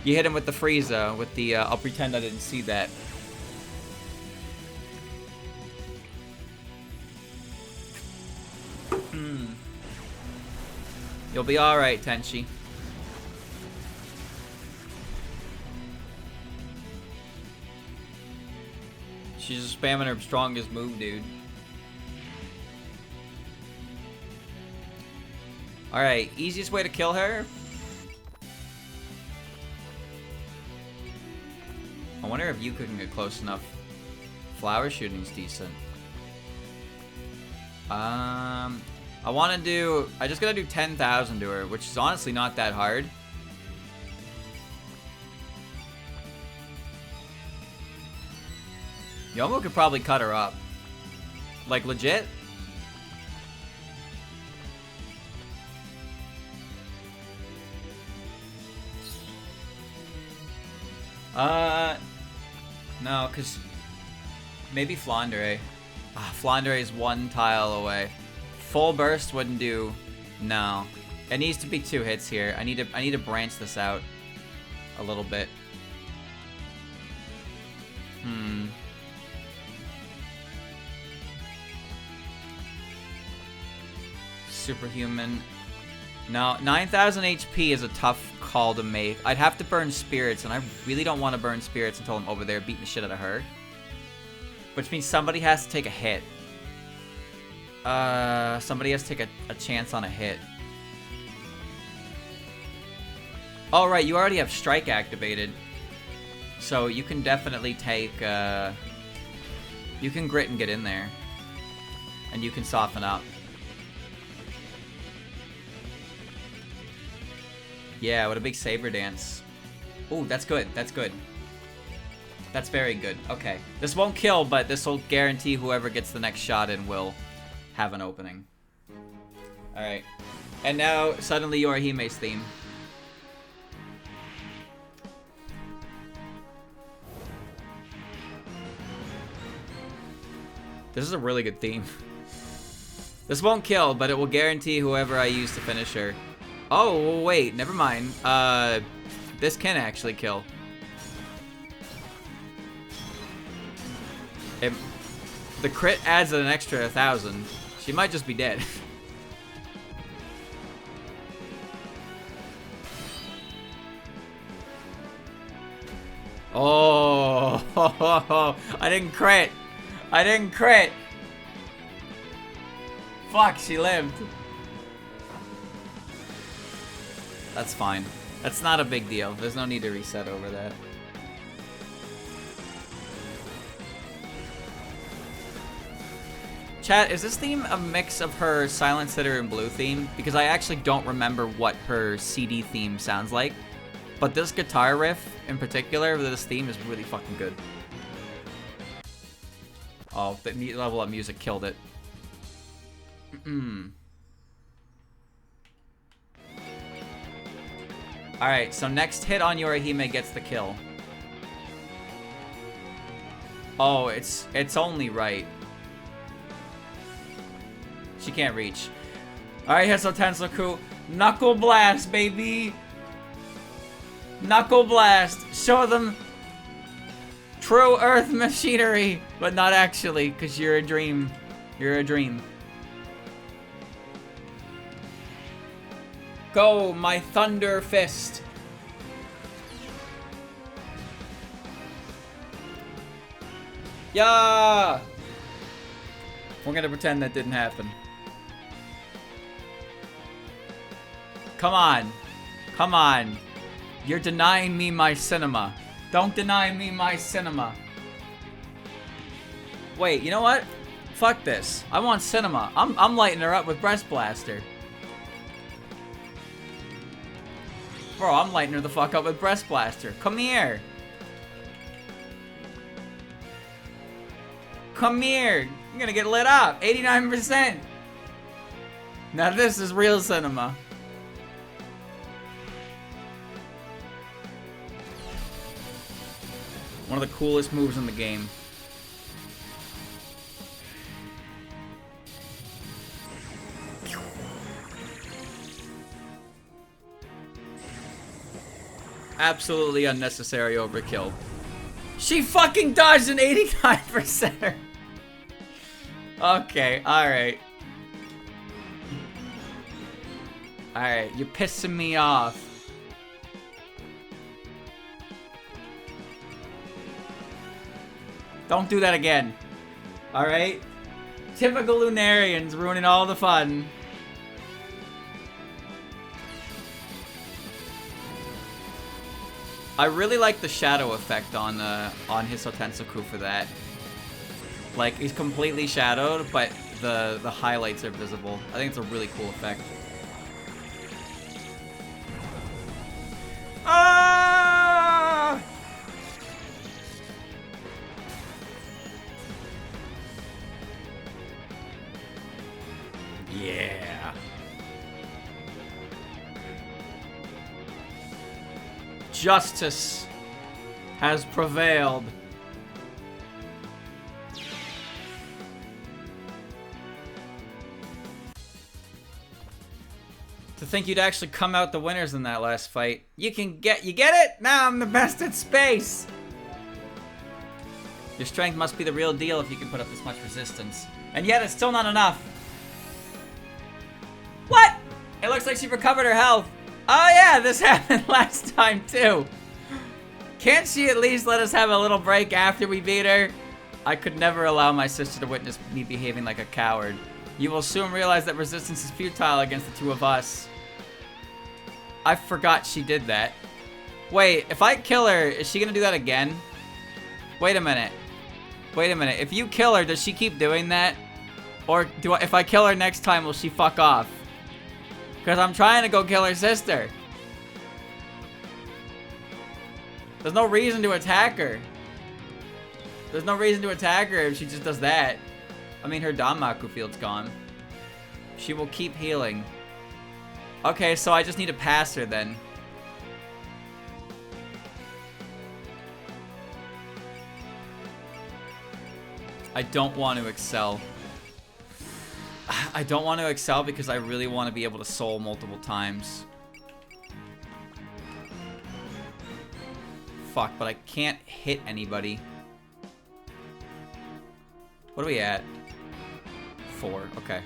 You hit him with the Frieza, with the, I'll pretend I didn't see that. You'll be alright, Tenchi. She's just spamming her strongest move, dude. Alright, easiest way to kill her? I wonder if Yuka can get close enough. Flower shooting's decent. I just gotta do 10,000 to her, which is honestly not that hard. Yomo could probably cut her up. Like, legit? No, because maybe Flandre. Flandre is one tile away. Full burst wouldn't do. No. It needs to be 2 hits here. I need to branch this out a little bit. Superhuman. No, 9,000 HP is a tough call to make. I'd have to burn spirits, and I really don't want to burn spirits until I'm over there beating the shit out of her. Which means somebody has to take a hit. Somebody has to take a chance on a hit. Oh, right, you already have Strike activated. So you can definitely take, you can grit and get in there. And you can soften up. Yeah, what a big saber dance. Ooh, that's good. That's good. That's very good. Okay. This won't kill, but this will guarantee whoever gets the next shot in will have an opening. Alright. And now, suddenly, Yorihime's theme. This is a really good theme. This won't kill, but it will guarantee whoever I use to finish her. Oh, wait, never mind. This can actually kill. The crit adds an extra 1,000. She might just be dead. Oh, I didn't crit. I didn't crit. Fuck, she lived. That's fine. That's not a big deal. There's no need to reset over that. Chat, is this theme a mix of her Silent Sitter and Blue theme? Because I actually don't remember what her CD theme sounds like. But this guitar riff, in particular, this theme is really fucking good. Oh, the level up music killed it. Alright, so next hit on Yorihime gets the kill. Oh, it's only right. She can't reach. Alright, Heso Tensoku. Knuckle Blast, baby! Knuckle Blast! Show them true Earth machinery! But not actually, because you're a dream. You're a dream. Go, my Thunder Fist! Yeah! We're gonna pretend that didn't happen. Come on. Come on. You're denying me my cinema. Don't deny me my cinema. Wait, you know what? Fuck this. I want cinema. I'm lighting her up with Breast Blaster. Bro, I'm lighting her the fuck up with Breast Blaster. Come here. Come here. You're gonna get lit up. 89%. Now this is real cinema. One of the coolest moves in the game. Absolutely unnecessary overkill. She fucking dodged an 89%. Okay, alright. Alright, you're pissing me off. Don't do that again. Alright? Typical Lunarians ruining all the fun. I really like the shadow effect on Hiso Tensoku for that. Like, he's completely shadowed, but the highlights are visible. I think it's a really cool effect. Ah! Yeah. Justice has prevailed. To think you'd actually come out the winners in that last fight. You get it? Now I'm the best at space. Your strength must be the real deal if you can put up this much resistance. And yet it's still not enough. What? It looks like she recovered her health. Oh yeah, this happened last time too. Can't she at least let us have a little break after we beat her? I could never allow my sister to witness me behaving like a coward. You will soon realize that resistance is futile against the two of us. I forgot she did that. Wait, if I kill her, is she gonna do that again? Wait a minute. Wait a minute. If you kill her, does she keep doing that? Or if I kill her next time, will she fuck off? Because I'm trying to go kill her sister. There's no reason to attack her. There's no reason to attack her if she just does that. I mean, her Danmaku field's gone. She will keep healing. Okay, so I just need to pass her then. I don't want to excel. I don't want to excel because I really want to be able to soul multiple times. Fuck, but I can't hit anybody. What are we at? 4, okay.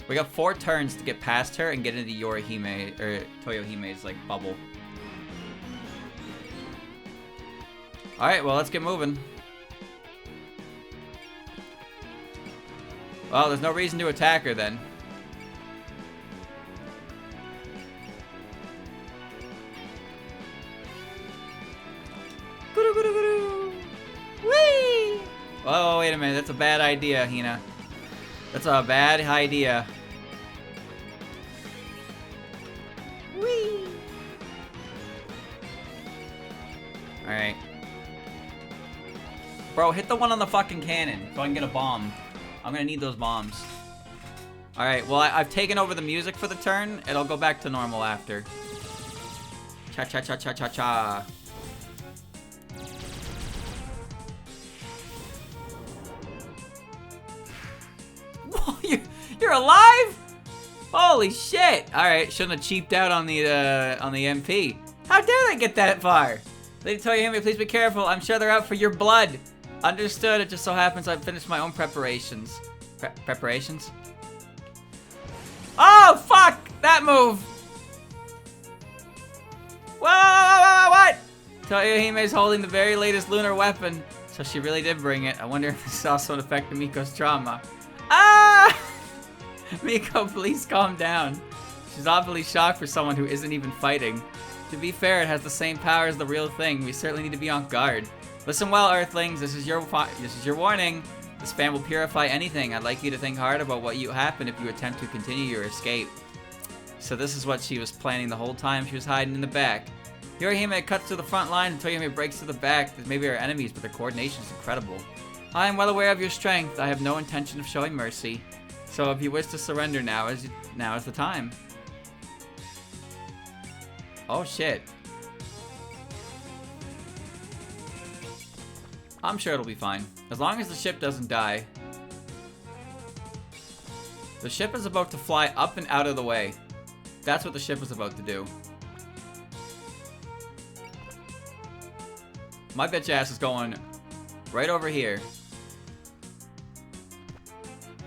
We got 4 turns to get past her and get into Yorihime, or Toyohime's, like, bubble. Alright, well, let's get moving. Well, there's no reason to attack her then. Whee! Oh, wait a minute. That's a bad idea, Hina. That's a bad idea. Whee! Alright. Bro, hit the one on the fucking cannon so I can get a bomb. I'm gonna need those bombs. Alright, well, I've taken over the music for the turn. It'll go back to normal after. Cha-cha-cha-cha-cha-cha. Whoa, you're alive? Holy shit! Alright, shouldn't have cheaped out on the MP. How dare they get that far? Lady Toyohime, please be careful. I'm sure they're out for your blood. Understood. It just so happens I've finished my own preparations. Preparations? Oh, fuck! That move! Whoa, what? Toyohime's holding the very latest lunar weapon. So she really did bring it. I wonder if this is also an effect of Miko's trauma. Ah! Miko, please calm down. She's obviously shocked for someone who isn't even fighting. To be fair, it has the same power as the real thing. We certainly need to be on guard. Listen well, Earthlings. This is your warning. This fan will purify anything. I'd like you to think hard about what you happen if you attempt to continue your escape. So this is what she was planning the whole time. She was hiding in the back. Yorihime cuts to the front line and Toyohime breaks to the back. They may be our enemies, but their coordination is incredible. I am well aware of your strength. I have no intention of showing mercy. So if you wish to surrender, now is the time. Oh shit. I'm sure it'll be fine. As long as the ship doesn't die. The ship is about to fly up and out of the way. That's what the ship is about to do. My bitch ass is going right over here.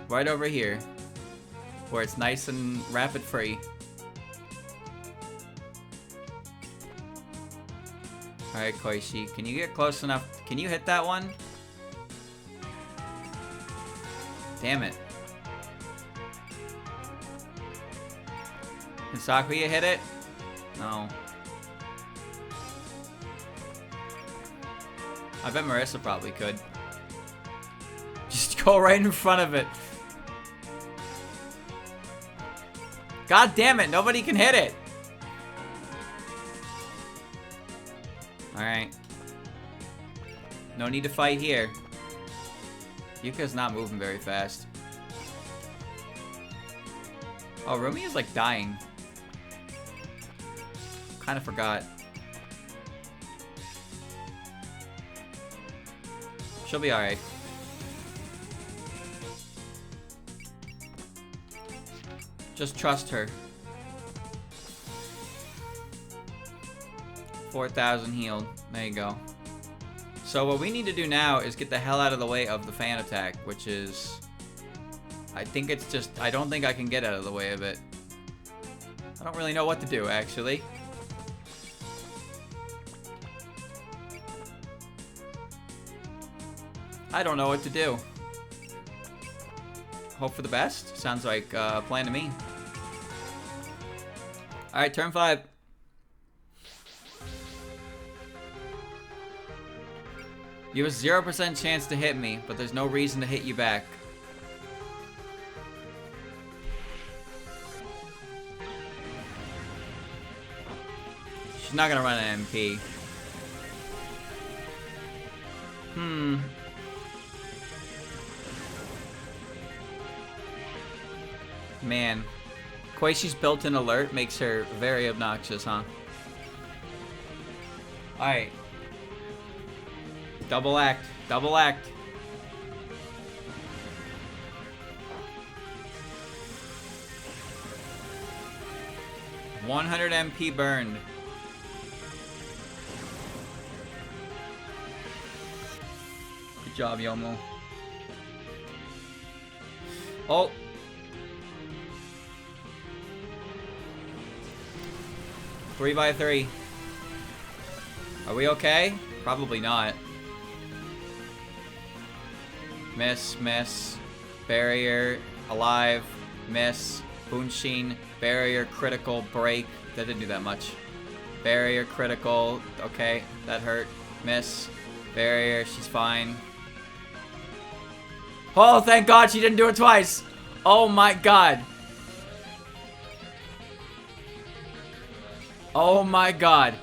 Right over here. Where it's nice and rapid free. Alright, Koishi, can you get close enough? Can you hit that one? Damn it. Can Sakuya hit it? No. I bet Marissa probably could. Just go right in front of it. God damn it, nobody can hit it. Alright. No need to fight here. Yuka's not moving very fast. Oh, Rumi is like dying. Kind of forgot. She'll be alright. Just trust her. 4,000 healed. There you go. So what we need to do now is get the hell out of the way of the fan attack, which is... I think it's just... I don't think I can get out of the way of it. I don't really know what to do, actually. I don't know what to do. Hope for the best. Sounds like a plan to me. Alright, turn 5. You have a 0% chance to hit me, but there's no reason to hit you back. She's not gonna run an MP. Man. Koishi's built-in alert makes her very obnoxious, huh? Alright. Double act. Double act. $100 MP burned. Good job, Yomo. Oh. Three by 3. Are we okay? Probably not. Miss, miss. Barrier, alive, miss. Bunshin, barrier, critical, break. That didn't do that much. Barrier, critical. Okay, that hurt. Miss. Barrier, she's fine. Oh, thank God she didn't do it twice. Oh my God. Oh my God.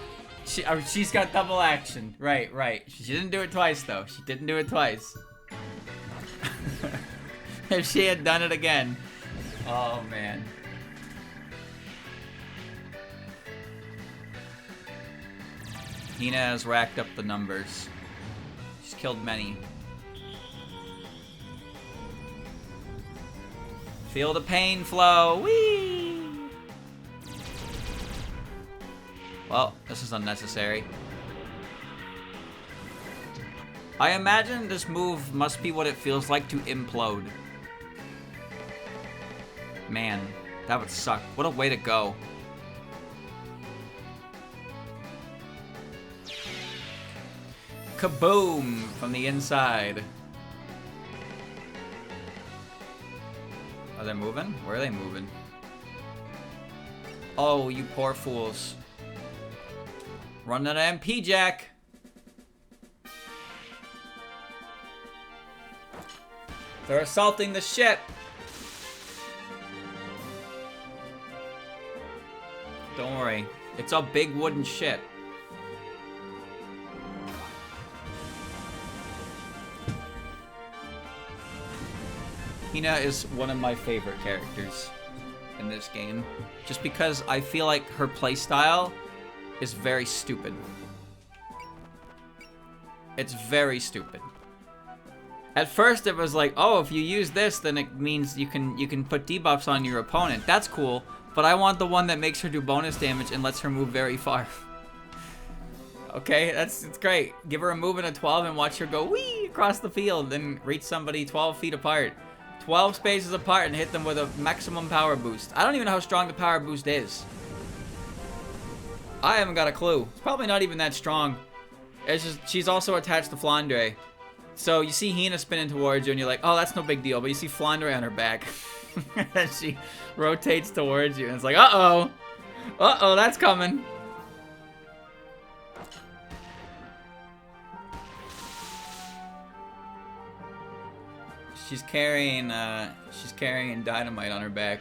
She's got double action. Right, right. She didn't do it twice, though. She didn't do it twice. If she had done it again. Oh, man. Hina has racked up the numbers. She's killed many. Feel the pain flow. Whee! Well, this is unnecessary. I imagine this move must be what it feels like to implode. Man, that would suck. What a way to go. Kaboom! From the inside. Are they moving? Where are they moving? Oh, you poor fools. Run that MP, Jack. They're assaulting the ship. Don't worry. It's a big wooden ship. Hina is one of my favorite characters in this game. Just because I feel like her playstyle is very stupid. It's very stupid. At first it was like, oh, if you use this, then it means you can put debuffs on your opponent. That's cool, but I want the one that makes her do bonus damage and lets her move very far. Okay, it's great. Give her a move in a 12 and watch her go whee across the field and reach somebody 12 feet apart. 12 spaces apart and hit them with a maximum power boost. I don't even know how strong the power boost is. I haven't got a clue. It's probably not even that strong. It's just, she's also attached to Flandre. So you see Hina spinning towards you and you're like, oh, that's no big deal. But you see Flandre on her back. And she rotates towards you and it's like, uh-oh. Uh-oh, that's coming. She's carrying dynamite on her back.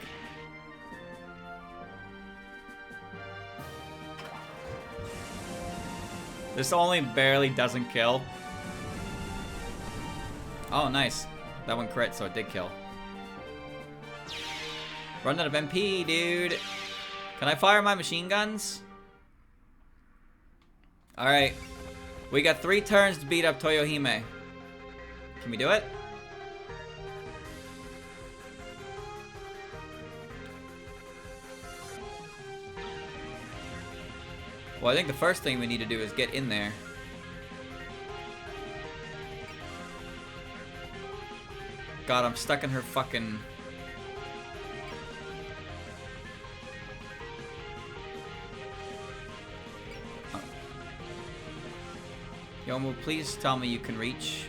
This only barely doesn't kill. Oh, nice. That one crit, so it did kill. Run out of MP, dude. Can I fire my machine guns? Alright. We got 3 turns to beat up Toyohime. Can we do it? Well, I think the first thing we need to do is get in there. God, I'm stuck in her fucking... Oh. Yomu, please tell me you can reach.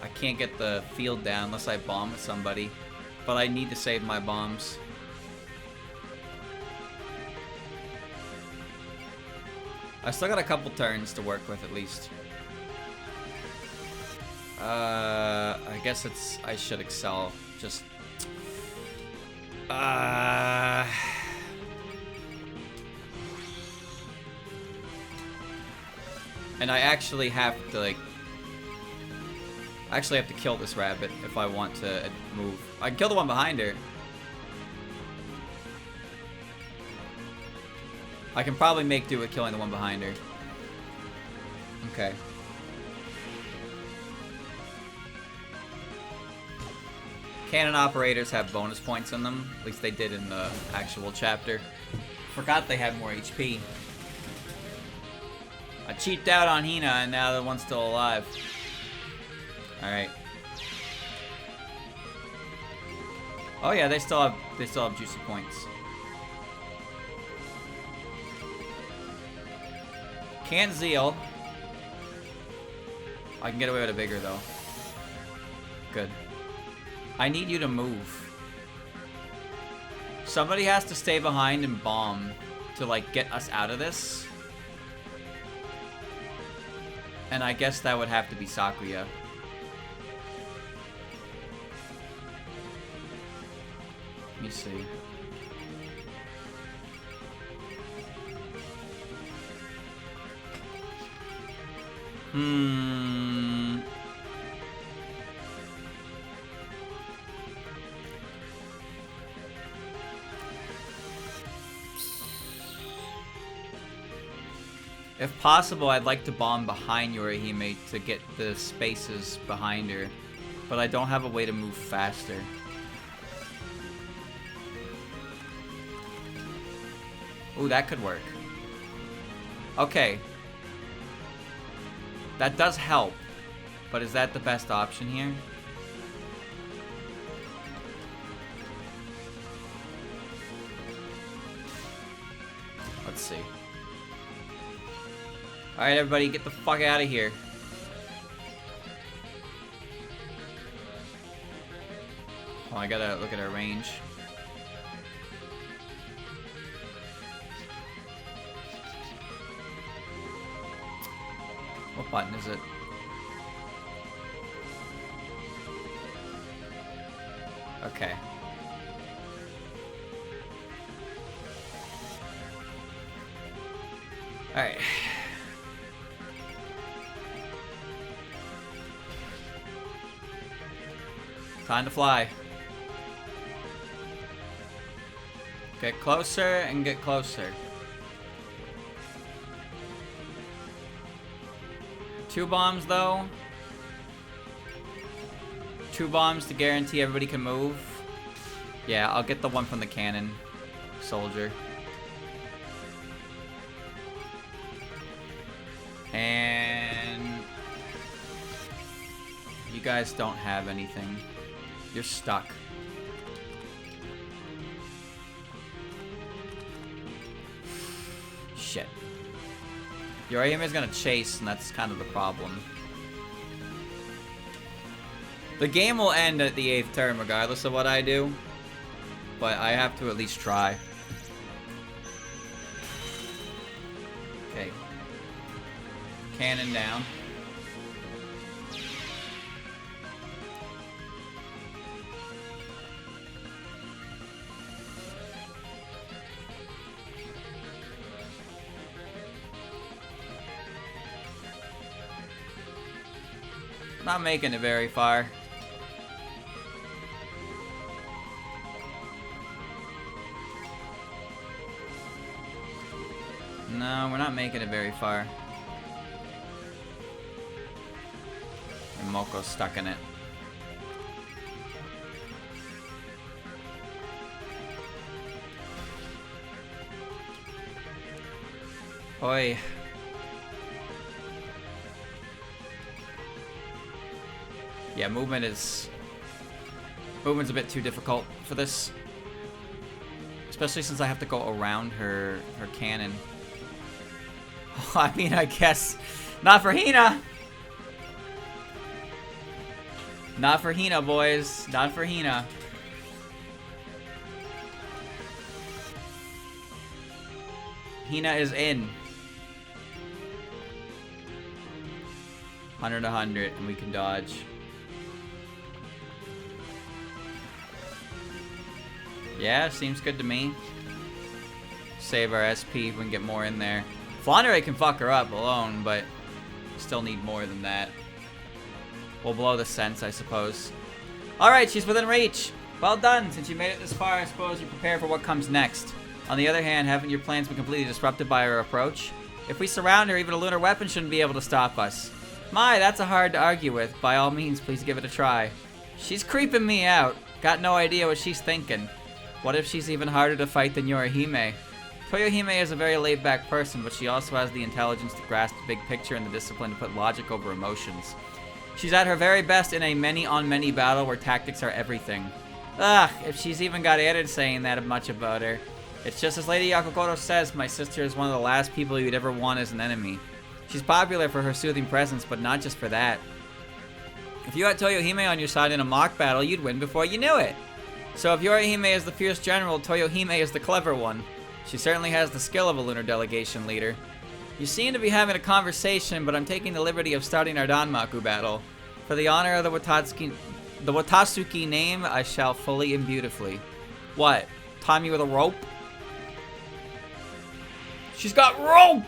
I can't get the field down unless I bomb with somebody. But I need to save my bombs. I still got a couple turns to work with at least. I guess it's... I should excel. Just... And I actually have to, like... I actually have to kill this rabbit if I want to move. I can kill the one behind her. I can probably make do with killing the one behind her. Okay. Cannon operators have bonus points in them. At least they did in the actual chapter. Forgot they had more HP. I cheaped out on Hina and now the one's still alive. Alright. Oh yeah, they still have juicy points. Can't Zeal. I can get away with a bigger though. Good. I need you to move. Somebody has to stay behind and bomb to like get us out of this. And I guess that would have to be Sakuya. Let me see. If possible, I'd like to bomb behind Yorihime to get the spaces behind her, but I don't have a way to move faster. Ooh, that could work. Okay. That does help, but is that the best option here? Let's see. Alright, everybody, get the fuck out of here. Oh, I gotta look at our range. What button is it? Okay. Alright. Time to fly. Get closer and get closer. 2 bombs though. 2 bombs to guarantee everybody can move. Yeah, I'll get the one from the cannon soldier. And you guys don't have anything. You're stuck. Shit. Yorihime is gonna chase, and that's kind of the problem. The game will end at the 8th turn regardless of what I do, but I have to at least try. Okay. Cannon down. Not making it very far. No, we're not making it very far. And Moko's stuck in it. Oi. Yeah, movement's a bit too difficult for this. Especially since I have to go around her cannon. I mean, I guess not for Hina. Not for Hina, boys. Not for Hina. Hina is in. 100 to 100, and we can dodge. Yeah, seems good to me. Save our SP if we can get more in there. Flandre can fuck her up alone, but still need more than that. We'll blow the sense, I suppose. Alright, she's within reach. Well done. Since you made it this far, I suppose you're prepared for what comes next. On the other hand, haven't your plans been completely disrupted by her approach? If we surround her, even a lunar weapon shouldn't be able to stop us. My, that's a hard to argue with. By all means, please give it a try. She's creeping me out. Got no idea what she's thinking. What if she's even harder to fight than Yorihime? Toyohime is a very laid-back person, but she also has the intelligence to grasp the big picture and the discipline to put logic over emotions. She's at her very best in a many-on-many battle where tactics are everything. Ugh, if she's even got added saying that much about her. It's just as Lady Yakokoro says, my sister is one of the last people you'd ever want as an enemy. She's popular for her soothing presence, but not just for that. If you had Toyohime on your side in a mock battle, you'd win before you knew it. So if Yorihime is the fierce general, Toyohime is the clever one. She certainly has the skill of a lunar delegation leader. You seem to be having a conversation, but I'm taking the liberty of starting our Danmaku battle. For the honor of the Watatsuki name, I shall fully and beautifully. What? Tie me with a rope? She's got rope!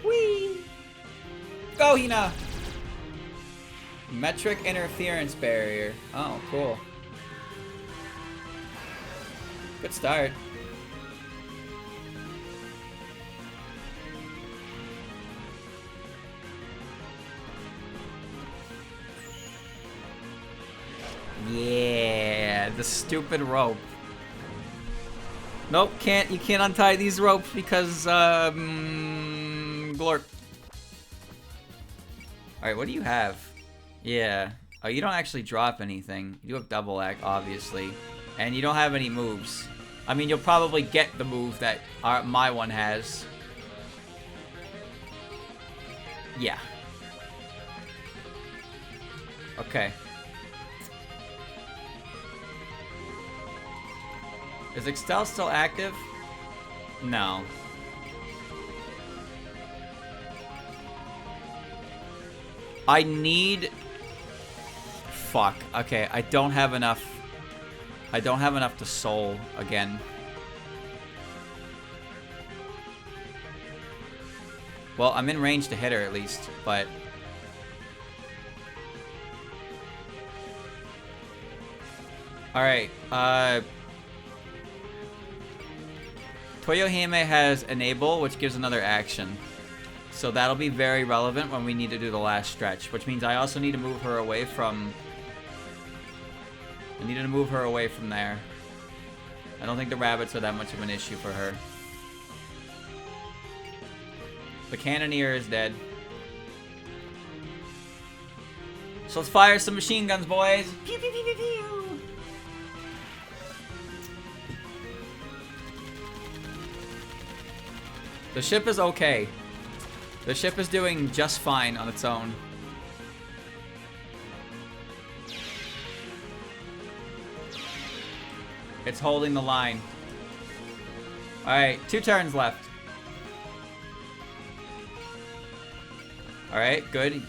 Whee! Go, Hina! Metric interference barrier. Oh, cool. Good start. Yeah, the stupid rope. Nope, you can't untie these ropes because, glorp. Alright, what do you have? Yeah. Oh, you don't actually drop anything. You do have double act, obviously. And you don't have any moves. I mean, you'll probably get the move that my one has. Yeah. Okay. Is Extel still active? No. I need... Fuck. Okay, I don't have enough to soul again. Well, I'm in range to hit her at least, but... Alright, Toyohime has Enable, which gives another action. So that'll be very relevant when we need to do the last stretch, which means I also need to move her away from... I need to move her away from there. I don't think the rabbits are that much of an issue for her. The Cannoneer is dead. So let's fire some machine guns, boys! Pew, pew, pew, pew, pew. The ship is okay. The ship is doing just fine on its own. It's holding the line. Alright, 2 turns left. Alright, good.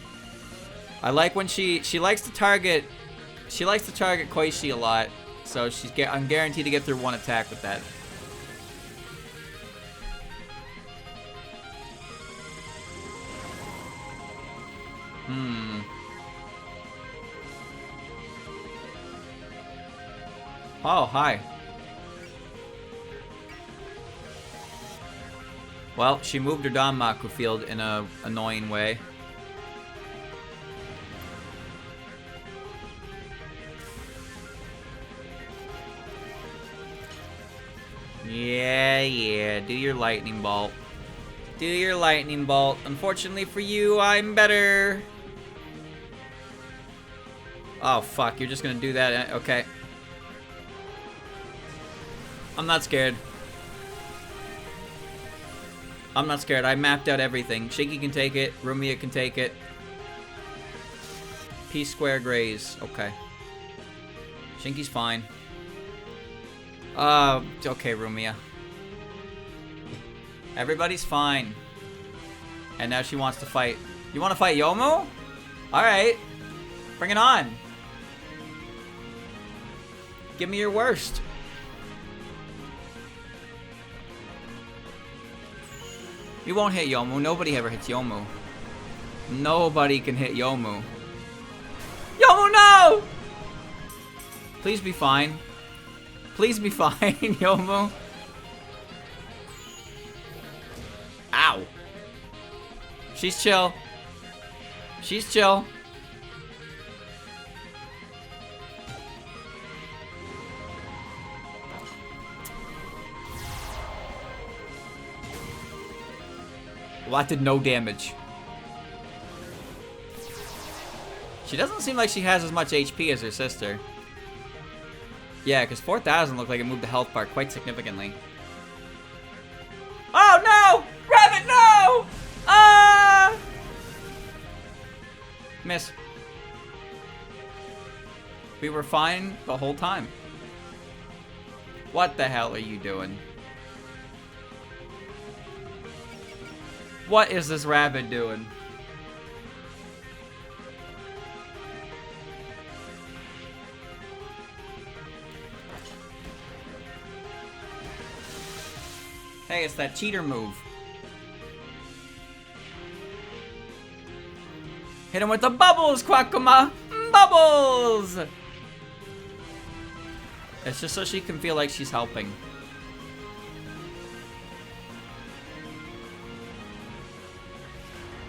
I like when she likes to target Koichi a lot. So I'm guaranteed to get through 1 attack with that. Oh, hi. Well, she moved her Danmaku field in a annoying way. Yeah. Do your lightning bolt. Do your lightning bolt. Unfortunately for you, I'm better. Oh, fuck. You're just gonna do that. Okay. I'm not scared. I'm not scared. I mapped out everything. Shinky can take it. Rumia can take it. P-square graze. Okay. Shinky's fine. Okay, Rumia. Everybody's fine. And now she wants to fight. You want to fight Yomu? Alright. Bring it on. Give me your worst. You won't hit Yomu. Nobody ever hits Yomu. Nobody can hit Yomu. Yomu, no! Please be fine. Please be fine, Yomu. Ow. She's chill. She's chill. Well, that did no damage. She doesn't seem like she has as much HP as her sister. Yeah, because 4,000 looked like it moved the health bar quite significantly. Oh, no! Rabbit, no! Ah! Miss. We were fine the whole time. What the hell are you doing? What is this rabbit doing? Hey, it's that cheater move. Hit him with the bubbles, Quackuma! Bubbles! It's just so she can feel like she's helping.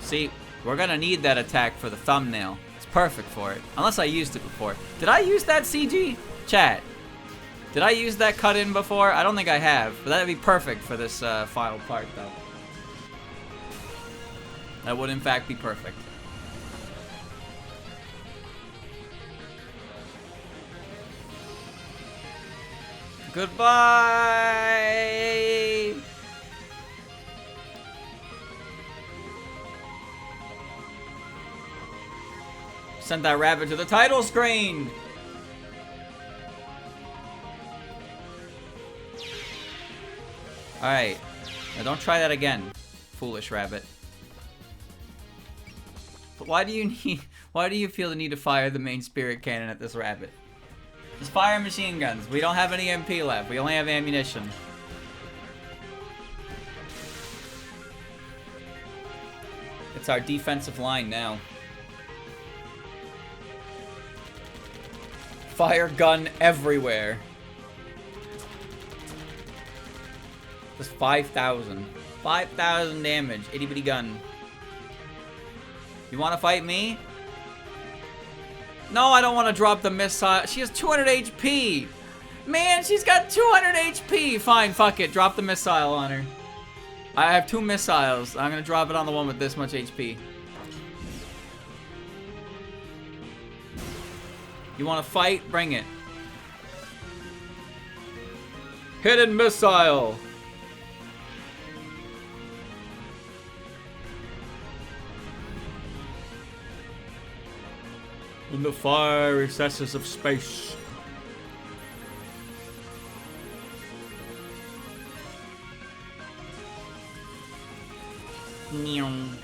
See, we're gonna need that attack for the thumbnail. It's perfect for it. Unless I used it before. Did I use that CG? Chat. Did I use that cut in before? I don't think I have. But that'd be perfect for this final part, though. That would, in fact, be perfect. Goodbye! Send that rabbit to the title screen! Alright. Now don't try that again, foolish rabbit. But why do you feel the need to fire the main spirit cannon at this rabbit? Just fire machine guns. We don't have any MP left. We only have ammunition. It's our defensive line now. Fire gun everywhere. Just 5,000. 5,000 damage. Itty bitty gun. You want to fight me? No, I don't want to drop the missile. She has 200 HP. Man, she's got 200 HP. Fine, fuck it. Drop the missile on her. I have 2 missiles. I'm going to drop it on the one with this much HP. You want to fight? Bring it. Hidden missile. In the far recesses of space. Neon.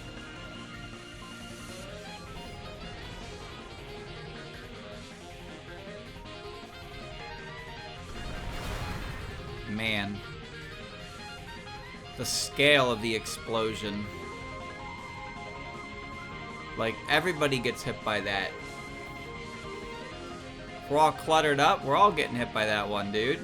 Man. The scale of the explosion. Like, everybody gets hit by that. We're all cluttered up. We're all getting hit by that one, dude.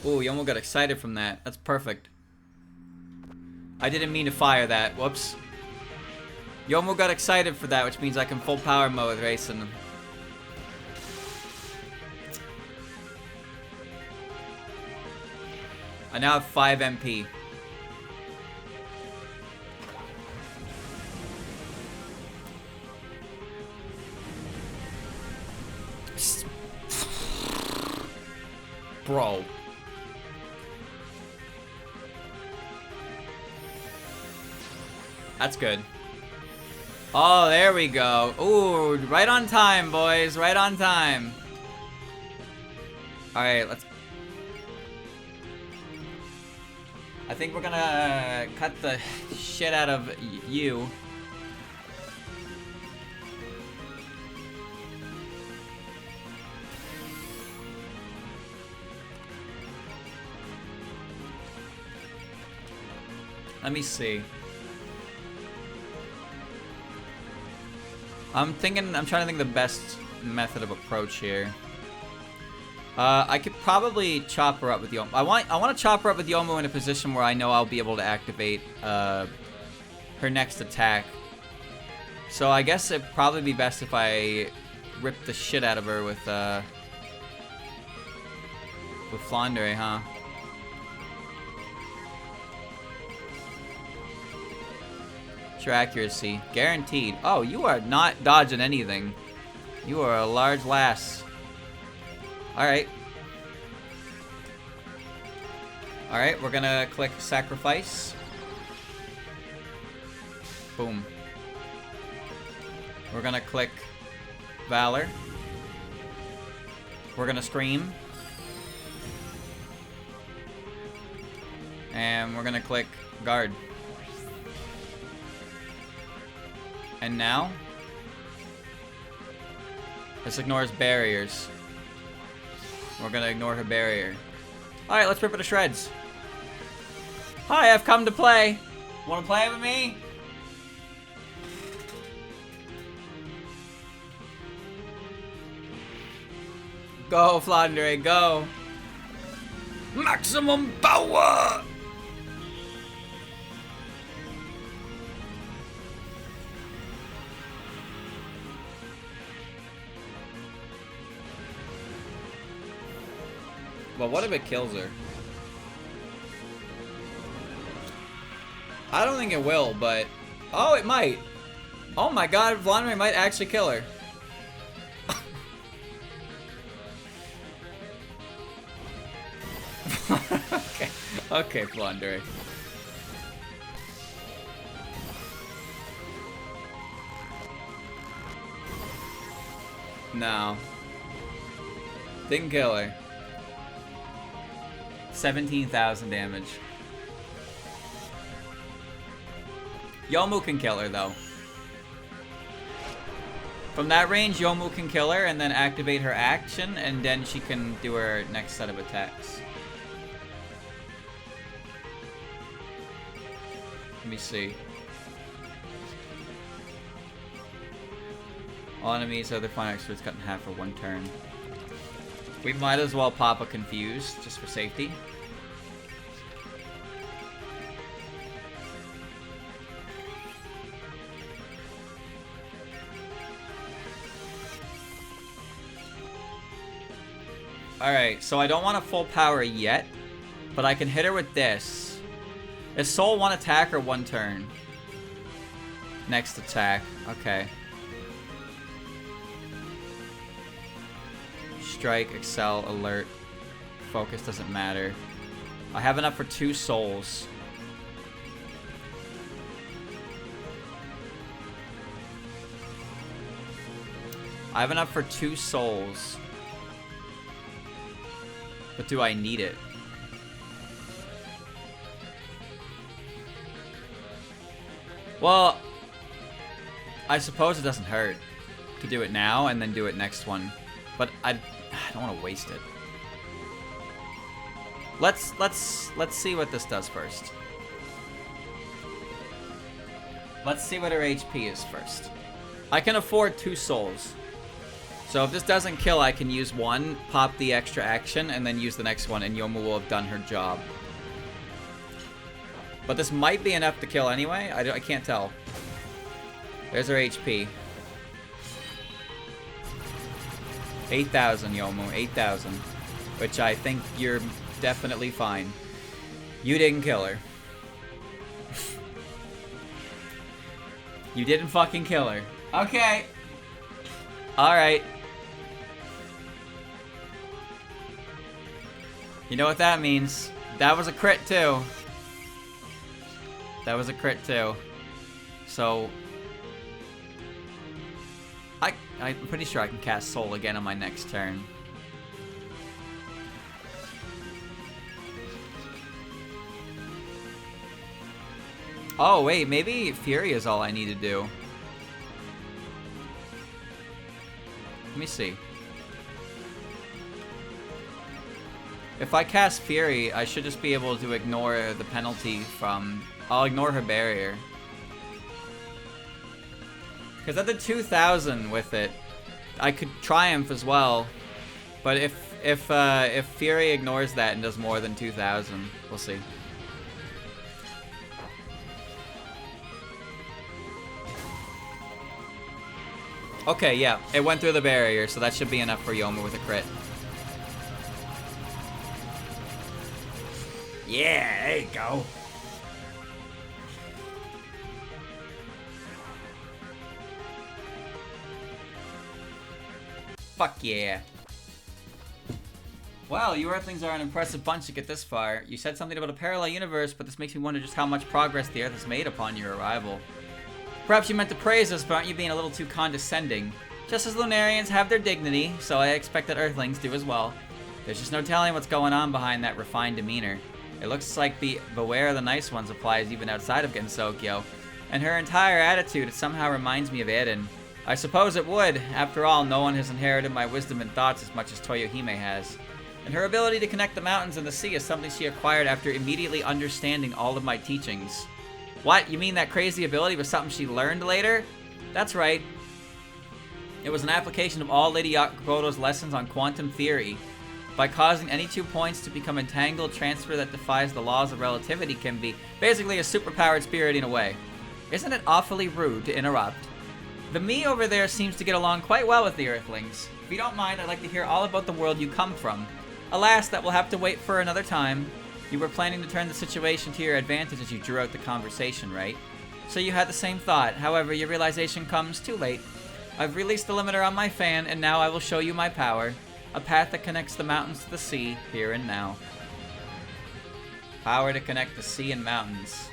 Ooh, you almost got excited from that. That's perfect. I didn't mean to fire that. Whoops. You almost got excited for that, which means I can full power mode racing them. I now have 5 MP. Bro. That's good. Oh, there we go. Ooh, right on time, boys. Right on time. Alright, let's... I think we're gonna cut the shit out of you. Let me see. I'm trying to think of the best method of approach here. I could probably chop her up with Yomu. I want to chop her up with Yomu in a position where I know I'll be able to activate her next attack. So I guess it'd probably be best if I rip the shit out of her with Flandre, huh? Your accuracy guaranteed. Oh, you are not dodging anything. You are a large lass. Alright. Alright, we're gonna click sacrifice. Boom. We're gonna click valor. We're gonna scream. And we're gonna click guard. And now, this ignores barriers. We're gonna ignore her barrier. Alright, let's rip it to shreds. Hi, I've come to play. Wanna play with me? Go, Flandre, go. Maximum power! Well, what if it kills her? I don't think it will, but... Oh, it might! Oh my god, Flandre might actually kill her. Okay. Okay, Flandre. No. Didn't kill her. 17,000 damage. Yomu can kill her, though. From that range, Yomu can kill her and then activate her action, and then she can do her next set of attacks. Let me see. All enemies, other fine experts cut in half for 1 turn. We might as well pop a confuse, just for safety. Alright, so I don't want a full power yet, but I can hit her with this. Is Soul 1 attack or 1 turn? Next attack, okay. Strike, excel, alert, focus doesn't matter. I have enough for 2 souls. I have enough for 2 souls. But do I need it? Well, I suppose it doesn't hurt to do it now and then do it next one. But I don't want to waste it. Let's see what this does first. Let's see what her HP is first. I can afford 2 souls. So if this doesn't kill, I can use 1, pop the extra action, and then use the next one, and Yomu will have done her job. But this might be enough to kill anyway. I can't tell. There's her HP. 8,000, Yomu. 8,000. Which I think you're definitely fine. You didn't kill her. You didn't fucking kill her. Okay. Alright. You know what that means. That was a crit too. That was a crit too. So... I'm pretty sure I can cast Soul again on my next turn. Oh, wait, maybe Fury is all I need to do. Let me see. If I cast Fury, I should just be able to ignore the penalty from... I'll ignore her barrier. Because at the 2,000 with it, I could Triumph as well. But if Fury ignores that and does more than 2,000, we'll see. Okay, yeah, it went through the barrier, so that should be enough for Yoma with a crit. Yeah, there you go. Fuck yeah. Well, you Earthlings are an impressive bunch to get this far. You said something about a parallel universe, but this makes me wonder just how much progress the Earth has made upon your arrival. Perhaps you meant to praise us, but aren't you being a little too condescending? Just as Lunarians have their dignity, so I expect that Earthlings do as well. There's just no telling what's going on behind that refined demeanor. It looks like the Beware the Nice Ones applies even outside of Gensokyo, and her entire attitude somehow reminds me of Maiden. I suppose it would. After all, no one has inherited my wisdom and thoughts as much as Toyohime has. And her ability to connect the mountains and the sea is something she acquired after immediately understanding all of my teachings. What? You mean that crazy ability was something she learned later? That's right. It was an application of all Lady Yakuboto's lessons on quantum theory. By causing any 2 points to become entangled, transfer that defies the laws of relativity can be basically a superpowered spirit in a way. Isn't it awfully rude to interrupt? The me over there seems to get along quite well with the Earthlings. If you don't mind, I'd like to hear all about the world you come from. Alas, that will have to wait for another time. You were planning to turn the situation to your advantage as you drew out the conversation, right? So you had the same thought. However, your realization comes too late. I've released the limiter on my fan, and now I will show you my power. A path that connects the mountains to the sea, here and now. Power to connect the sea and mountains.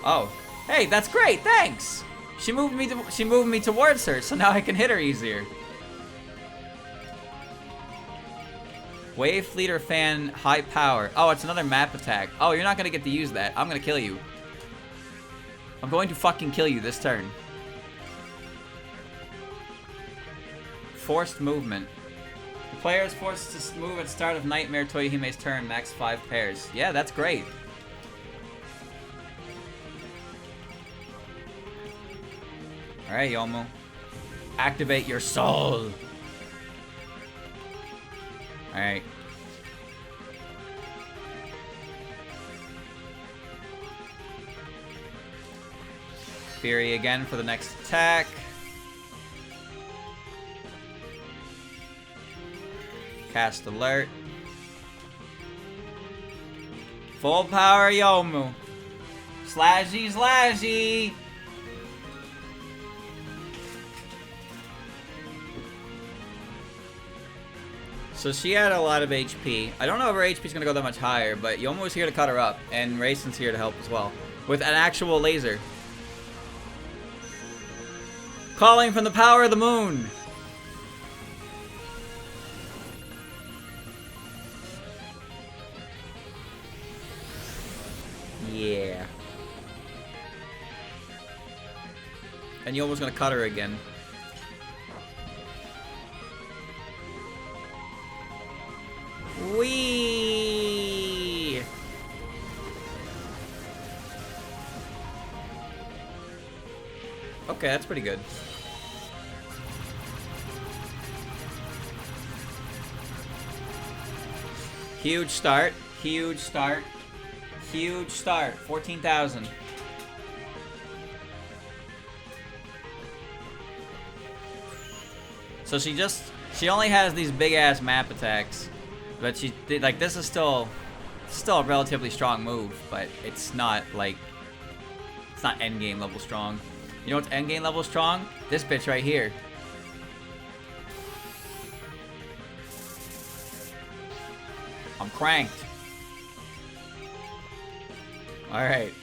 Oh. Hey, that's great, thanks! She moved me towards her, so now I can hit her easier. Wave Fleeter Fan High Power. Oh, it's another map attack. Oh, you're not gonna get to use that. I'm gonna kill you. I'm going to fucking kill you this turn. Forced movement. The player is forced to move at start of Nightmare Toyohime's turn, max 5 pairs. Yeah, that's great. Alright, Yomu. Activate your soul! Alright. Fury again for the next attack. Cast Alert. Full power Yomu. Slashy, slashy! So she had a lot of HP. I don't know if her HP is going to go that much higher, but Yomu was here to cut her up, and Raisin's here to help as well. With an actual laser. Calling from the power of the moon! Yeah. And Yomu's going to cut her again. Whee! Okay, that's pretty good. Huge start. Huge start. Huge start. 14,000. So she only has these big ass map attacks. But she did, like, this is still Still a relatively strong move, but it's not like, it's not endgame level strong. You know what's endgame level strong? This bitch right here. I'm cranked. Alright.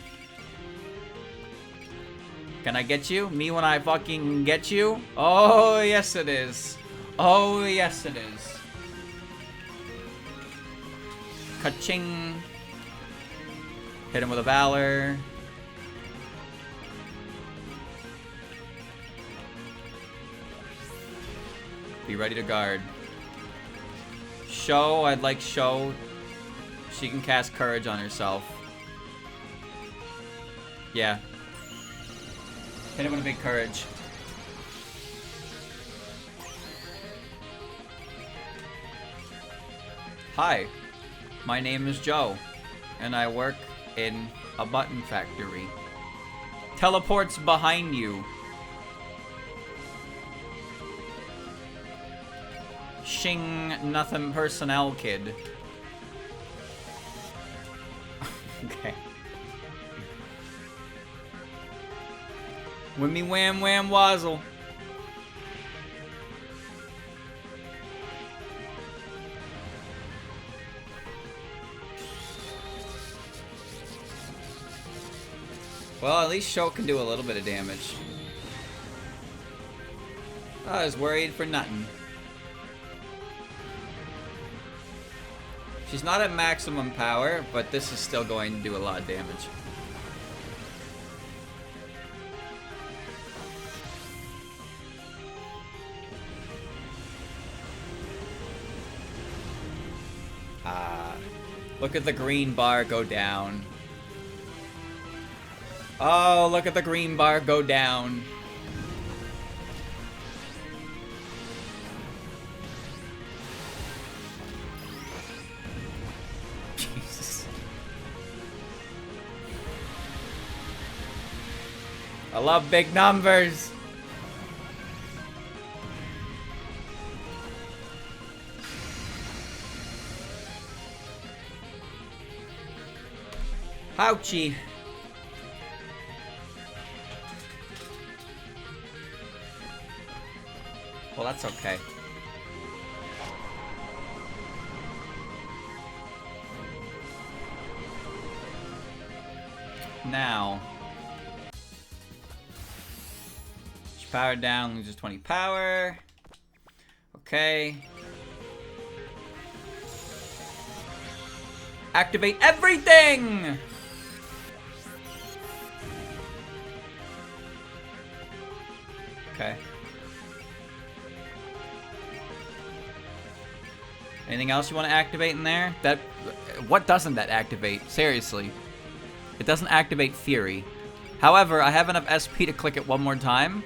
Can I get you? Me when I fucking get you? Oh, yes it is. Oh, yes it is. Ka-ching. Hit him with a Valor. Be ready to guard. Show, I'd like Show. She can cast Courage on herself. Yeah. Hit him with a big Courage. Hi, my name is Joe, and I work in a button factory. Teleports behind you. Shing, nothing personnel, kid. Okay. Wimmy wham wham wazzle. Well, at least Show can do a little bit of damage. I was worried for nothing. She's not at maximum power, but this is still going to do a lot of damage. Look at the green bar go down. Oh, look at the green bar go down. Jesus. I love big numbers. Ouchie. Well, that's okay. Now. She powered down, loses 20 power. Okay. Activate everything! Okay. Anything else you want to activate in there? What doesn't that activate? Seriously. It doesn't activate Fury. However, I have enough SP to click it one more time.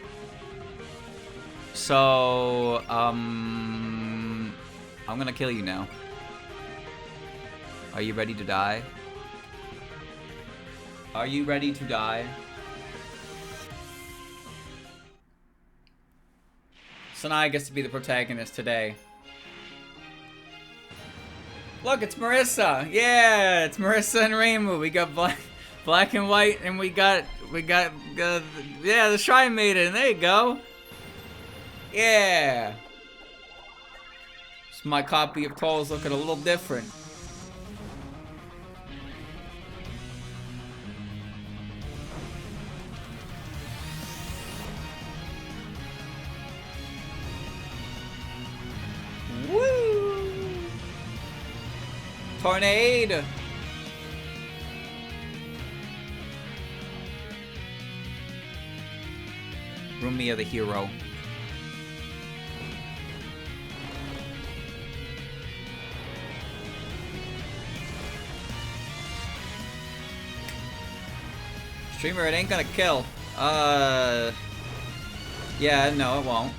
So, I'm gonna kill you now. Are you ready to die? Are you ready to die? Sanai gets to be the protagonist today. Look, it's Marissa. Yeah, it's Marissa and Reimu. We got black and white, and we got yeah, the Shrine Maiden. There you go. Yeah. So my copy of Cole's looking a little different. Tornado! Rumia the hero. Streamer, it ain't gonna kill. Yeah, no, it won't.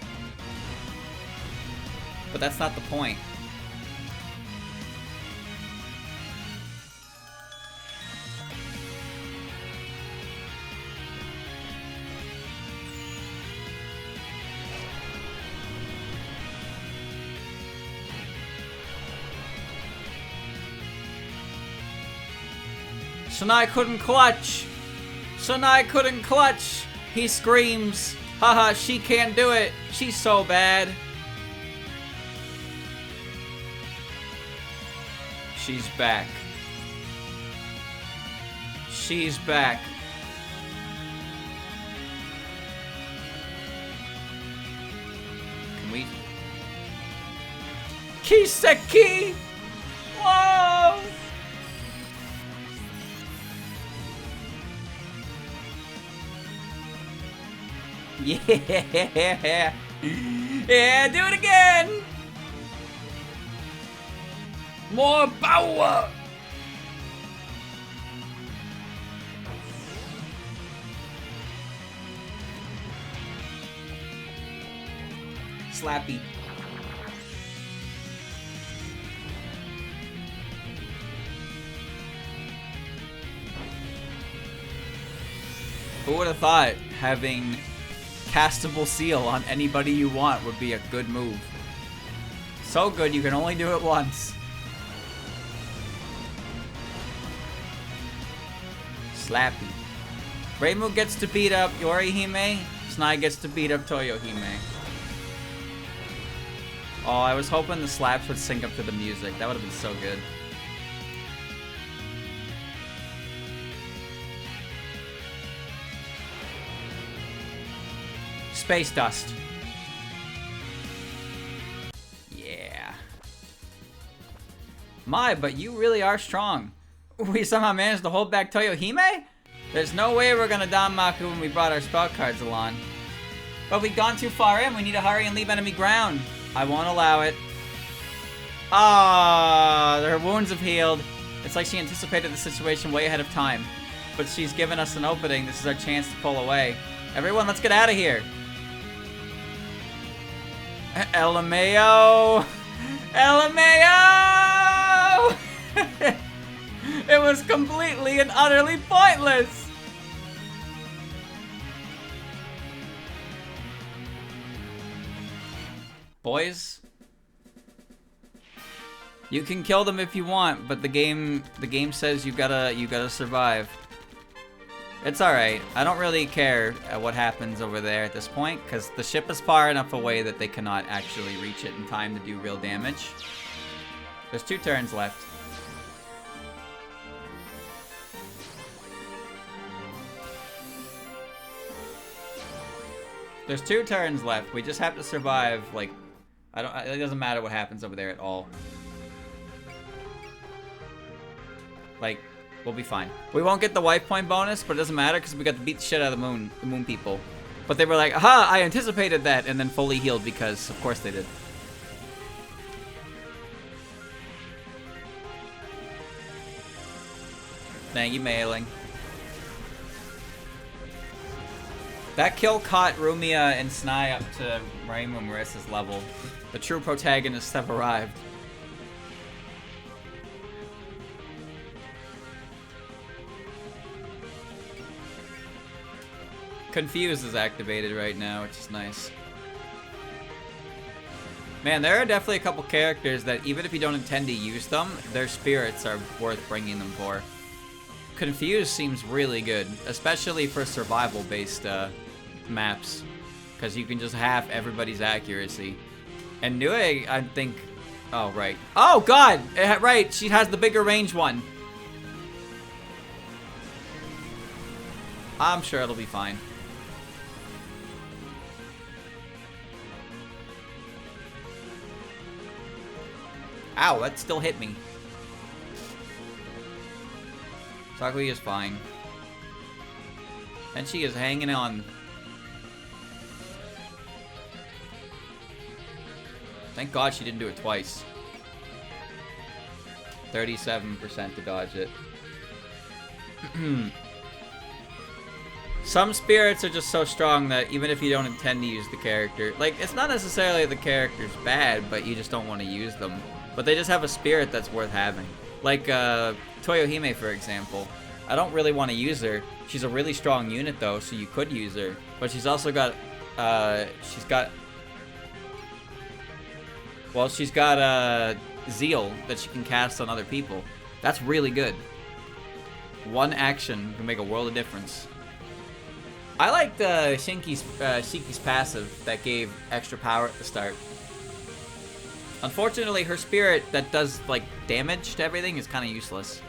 But that's not the point. Sanai couldn't clutch. Sanai couldn't clutch. He screams. Haha, she can't do it. She's so bad. She's back. She's back. Can we? Kiseki! Whoa! Yeah! Yeah, do it again! More power! Slappy. Who would have thought having castable seal on anybody you want would be a good move? So good you can only do it once. Slappy. Reimu gets to beat up Yorihime. Sanai gets to beat up Toyohime. Oh, I was hoping the slaps would sync up to the music. That would have been so good. Space dust. Yeah. My, but you really are strong. We somehow managed to hold back Toyohime? There's no way we're gonna Danmaku when we brought our spell cards along. But we've gone too far in. We need to hurry and leave enemy ground. I won't allow it. Ah, her wounds have healed. It's like she anticipated the situation way ahead of time. But she's given us an opening. This is our chance to pull away. Everyone, let's get out of here. LMAO! LMAO! It was completely and utterly pointless! Boys, you can kill them if you want, but the game says you gotta survive. It's alright. I don't really care what happens over there at this point, because the ship is far enough away that they cannot actually reach it in time to do real damage. There's 2 turns left. There's 2 turns left. We just have to survive, like, it doesn't matter what happens over there at all. Like, we'll be fine. We won't get the wife point bonus, but it doesn't matter because we got to beat the shit out of the moon people. But they were like, aha, I anticipated that, and then fully healed because, of course they did. Thank you, Mailing. That kill caught Rumia and Sanai up to Reimu and Marissa's level. The true protagonists have arrived. Confuse is activated right now, which is nice. Man, there are definitely a couple characters that even if you don't intend to use them, their spirits are worth bringing them for. Confuse seems really good, especially for survival-based maps, because you can just half everybody's accuracy. And Nue, I think... Oh, right. Oh, God! Right, she has the bigger range one. I'm sure it'll be fine. Ow, that still hit me. Sakui is fine. And she is hanging on. Thank God she didn't do it twice. 37% to dodge it. Some spirits are just so strong that even if you don't intend to use the character, like, it's not necessarily the character's bad, but you just don't want to use them. But they just have a spirit that's worth having. Like, Toyohime, for example. I don't really want to use her. She's a really strong unit, though, so you could use her. But she's also got, well, she's got, Zeal that she can cast on other people. That's really good. One action can make a world of difference. I liked Shiki's passive that gave extra power at the start. Unfortunately, her spirit that does, like, damage to everything is kind of useless.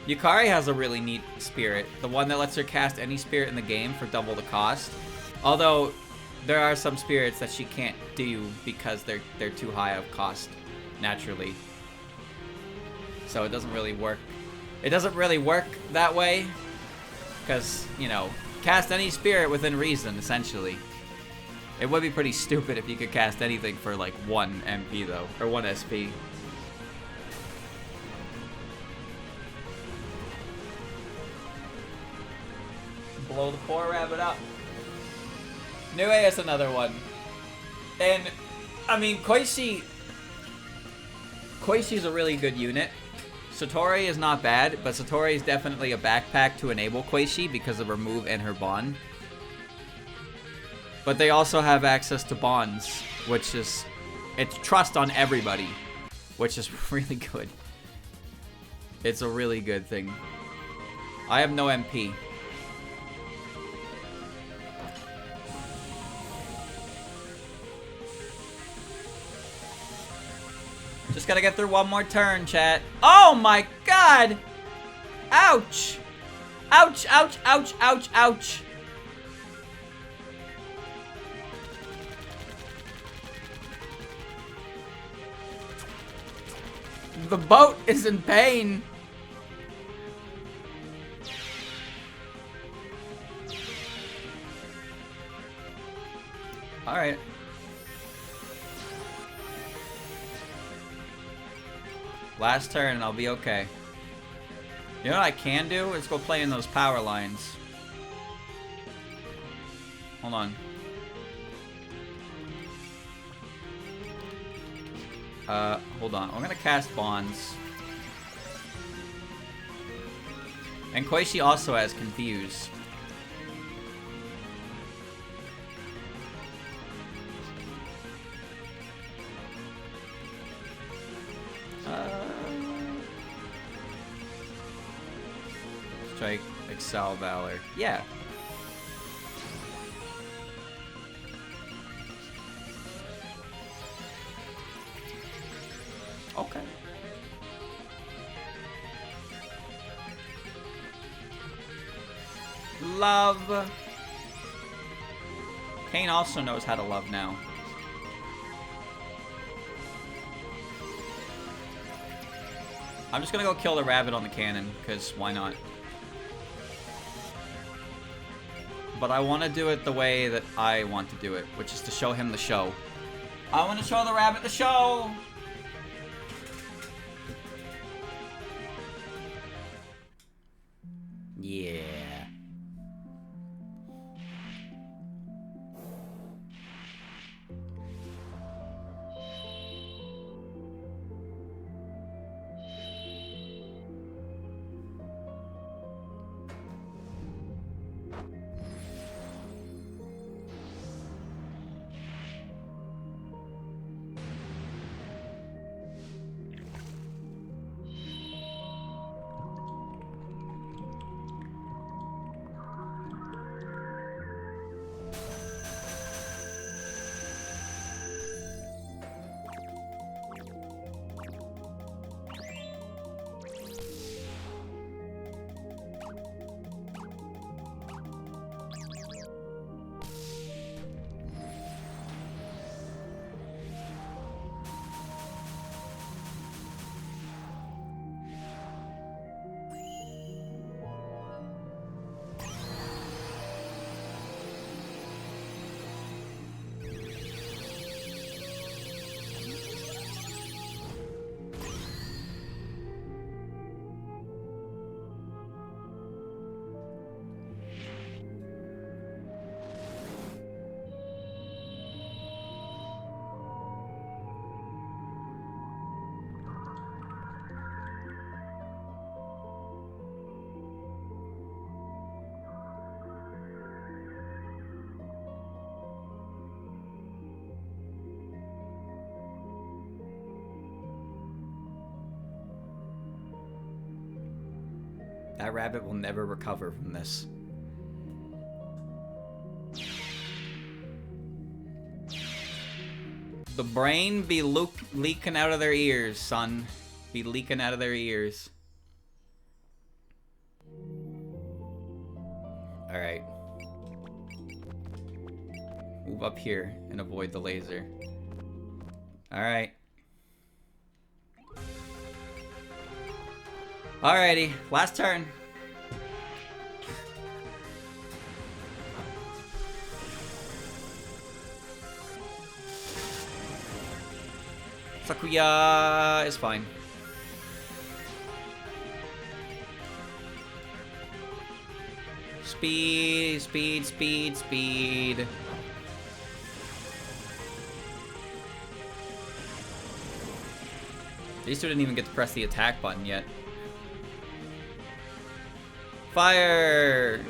Yukari has a really neat spirit. The one that lets her cast any spirit in the game for double the cost. Although, there are some spirits that she can't do because they're too high of cost, naturally. So it doesn't really work. It doesn't really work that way. Because, you know, cast any spirit within reason, essentially. It would be pretty stupid if you could cast anything for, like, 1 MP, though. Or 1 SP. Blow the poor rabbit up. Nue is another one. And, I mean, Koishi's a really good unit. Satori is not bad, but Satori is definitely a backpack to enable Koishi because of her move and her bond. But they also have access to bonds, which is... it's trust on everybody, which is really good. It's a really good thing. I have no MP. Just gotta get through one more turn, chat. Oh my god! Ouch! Ouch, ouch, ouch, ouch, ouch. The boat is in pain. Alright. Last turn and I'll be okay. You know what I can do? Is go play in those power lines. Hold on. Hold on. I'm gonna cast bonds. And Koishi also has Confuse. Strike, Excel, Valor. Yeah. Okay. Love. Kane also knows how to love now. I'm just gonna go kill the rabbit on the cannon, because why not? But I want to do it the way that I want to do it, which is to show him the show. I want to show the rabbit the show! Yeah. That rabbit will never recover from this. The brain be leaking out of their ears, son. Be leaking out of their ears. Alright. Move up here and avoid the laser. Alright. Alrighty, last turn. Sakuya is fine. Speed, speed, speed, speed. These two didn't even get to press the attack button yet. Fire!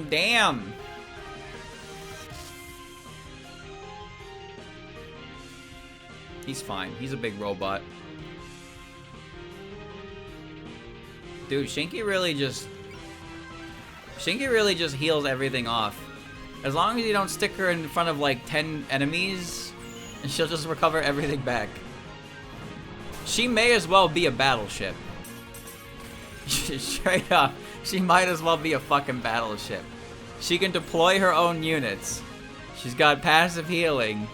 Damn! He's fine. He's a big robot. Dude, Shinky really just heals everything off. As long as you don't stick her in front of like 10 enemies, and she'll just recover everything back. She may as well be a battleship. Straight up, she might as well be a fucking battleship. She can deploy her own units. She's got passive healing.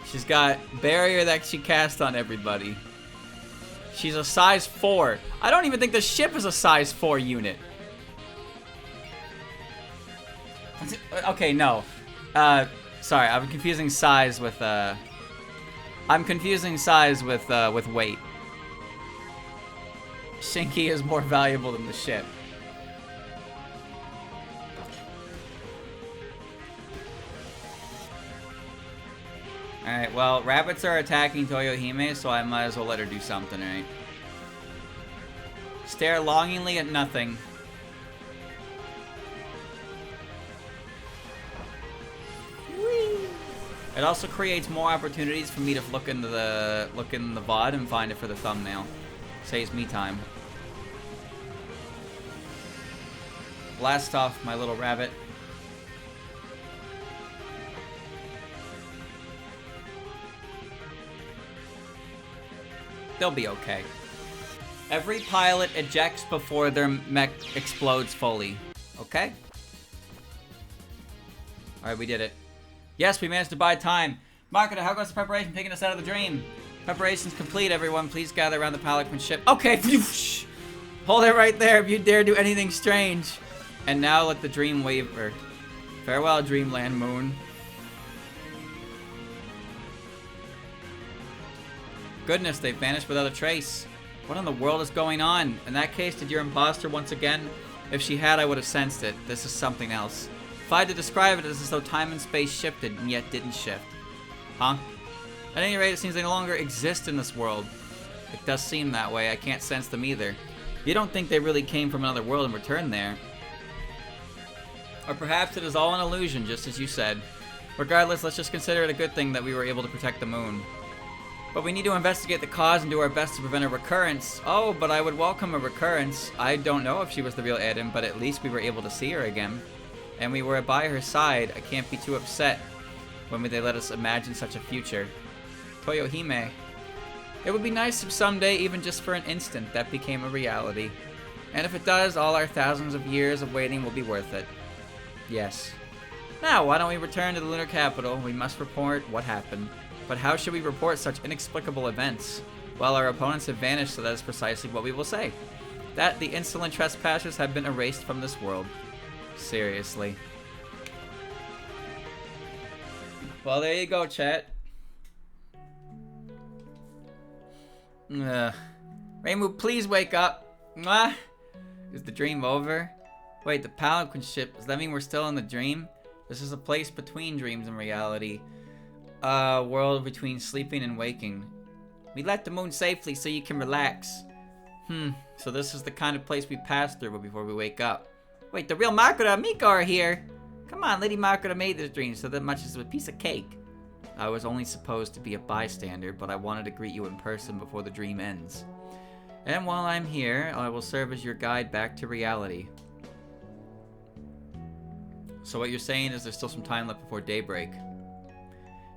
She's got barrier that she casts on everybody. She's a size 4. I don't even think the ship is a size 4 unit. Okay, no. Sorry, I'm confusing size with with weight. Shinky is more valuable than the ship. Alright, well, rabbits are attacking Toyohime, so I might as well let her do something, right? Stare longingly at nothing. Whee! It also creates more opportunities for me to look in the VOD and find it for the thumbnail. Saves me time. Blast off, my little rabbit. They'll be okay. Every pilot ejects before their mech explodes fully. Okay? Alright, we did it. Yes, we managed to buy time. Marketer, how goes the preparation taking us out of the dream? Preparation's complete, everyone. Please gather around the palanquin ship. Okay! Hold it right there if you dare do anything strange. And now let the dream waver. Farewell, Dreamland Moon. Goodness, they've vanished without a trace. What in the world is going on? In that case, did your imposter once again? If she had, I would have sensed it. This is something else. If I had to describe it, it's as though time and space shifted and yet didn't shift. Huh? At any rate, it seems they no longer exist in this world. It does seem that way. I can't sense them either. You don't think they really came from another world and returned there? Or perhaps it is all an illusion, just as you said. Regardless, let's just consider it a good thing that we were able to protect the moon. But we need to investigate the cause and do our best to prevent a recurrence. Oh, but I would welcome a recurrence. I don't know if she was the real Eden, but at least we were able to see her again. And we were by her side. I can't be too upset when they let us imagine such a future. Toyohime. It would be nice if someday, even just for an instant, that became a reality. And if it does, all our thousands of years of waiting will be worth it. Yes. Now, why don't we return to the lunar capital? We must report what happened. But how should we report such inexplicable events? Well, our opponents have vanished, so that is precisely what we will say. That the insolent trespassers have been erased from this world. Seriously. Well, there you go, chat. Reimu, please wake up. Mwah. Is the dream over? Wait, the palanquin ship, does that mean we're still in the dream? This is a place between dreams and reality. World between sleeping and waking. We left the moon safely so you can relax. So this is the kind of place we pass through before we wake up. Wait, the real Makura and Miko are here. Come on, Lady Makoto made this dream so that much as a piece of cake. I was only supposed to be a bystander, but I wanted to greet you in person before the dream ends. And while I'm here, I will serve as your guide back to reality. So what you're saying is there's still some time left before daybreak.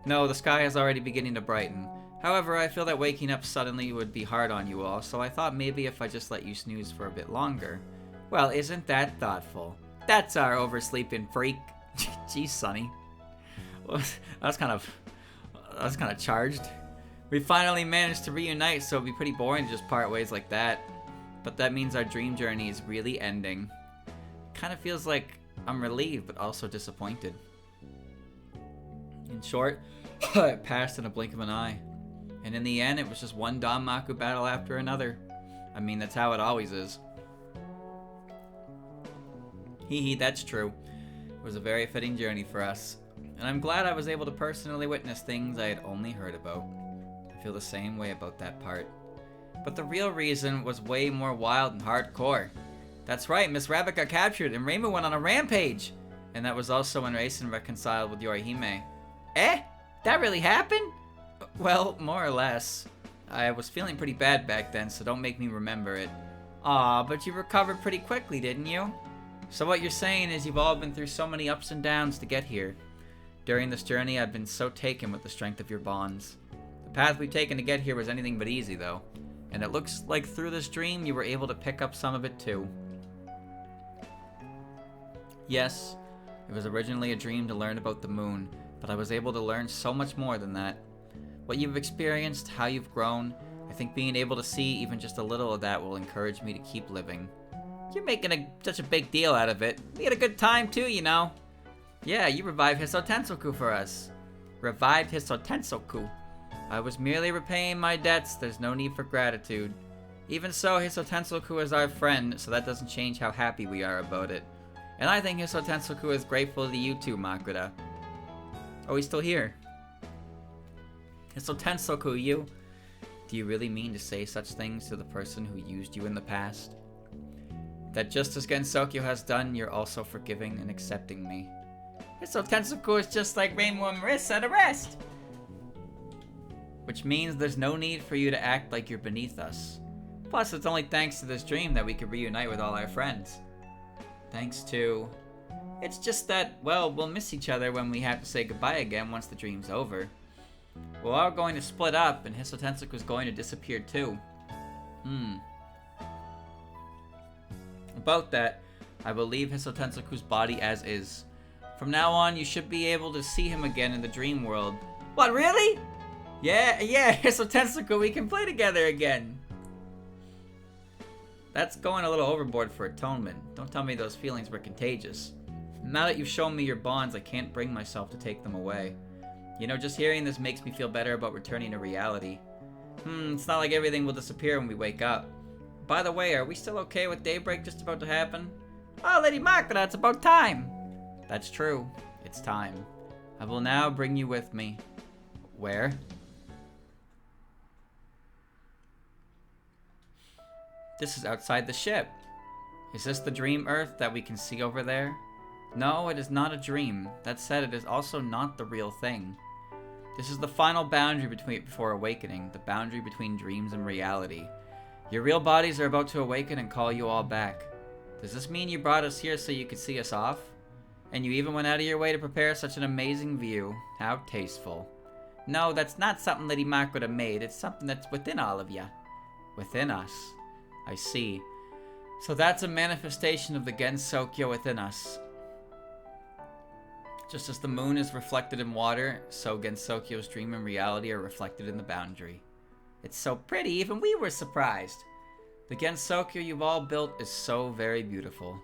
No, the sky is already beginning to brighten. However, I feel that waking up suddenly would be hard on you all, so I thought maybe if I just let you snooze for a bit longer. Well, isn't that thoughtful? That's our oversleeping freak. Geez, Sonny. Well, that's kind of charged. We finally managed to reunite, so it'd be pretty boring to just part ways like that. But that means our dream journey is really ending. Kind of feels like I'm relieved, but also disappointed. In short, it passed in a blink of an eye. And in the end, it was just one Danmaku battle after another. I mean, that's how it always is. Hee hee, that's true. It was a very fitting journey for us. And I'm glad I was able to personally witness things I had only heard about. I feel the same way about that part. But the real reason was way more wild and hardcore. That's right, Miss Rabbit got captured and Reimu went on a rampage. And that was also when Raisin reconciled with Yorihime. Eh? That really happened? Well, more or less. I was feeling pretty bad back then, so don't make me remember it. Aw, but you recovered pretty quickly, didn't you? So what you're saying is you've all been through so many ups and downs to get here. During this journey, I've been so taken with the strength of your bonds. The path we've taken to get here was anything but easy, though. And it looks like through this dream, you were able to pick up some of it, too. Yes, it was originally a dream to learn about the moon, but I was able to learn so much more than that. What you've experienced, how you've grown, I think being able to see even just a little of that will encourage me to keep living. You're making such a big deal out of it. We had a good time too, you know. Yeah, you revived Hisotensoku for us. Revived Hisotensoku. I was merely repaying my debts, there's no need for gratitude. Even so, Hisotensoku is our friend, so that doesn't change how happy we are about it. And I think Hisotensoku is grateful to you too, Makuta. Oh, he's still here. Hisotensoku, do you really mean to say such things to the person who used you in the past? That just as Gensokyo has done, you're also forgiving and accepting me. Hisotensoku is just like Reimu and Marissa at a rest! Which means there's no need for you to act like you're beneath us. Plus, it's only thanks to this dream that we could reunite with all our friends. Thanks to... It's just that, well, we'll miss each other when we have to say goodbye again once the dream's over. We're all going to split up, and Hisotensoku's going to disappear too. About that, I will leave Hisotensoku's body as is. From now on, you should be able to see him again in the dream world. What, really? Yeah, Hisotensoku, we can play together again. That's going a little overboard for atonement. Don't tell me those feelings were contagious. Now that you've shown me your bonds, I can't bring myself to take them away. You know, just hearing this makes me feel better about returning to reality. It's not like everything will disappear when we wake up. By the way, are we still okay with daybreak just about to happen? Oh, Lady Makuta, it's about time! That's true. It's time. I will now bring you with me. Where? This is outside the ship. Is this the dream Earth that we can see over there? No, it is not a dream. That said, it is also not the real thing. This is the final boundary before awakening, the boundary between dreams and reality. Your real bodies are about to awaken and call you all back. Does this mean you brought us here so you could see us off? And you even went out of your way to prepare such an amazing view. How tasteful. No, that's not something Lady Makoto made. It's something that's within all of you. Within us. I see. So that's a manifestation of the Gensokyo within us. Just as the moon is reflected in water, so Gensokyo's dream and reality are reflected in the boundary. It's so pretty, even we were surprised. The Gensokyo you've all built is so very beautiful.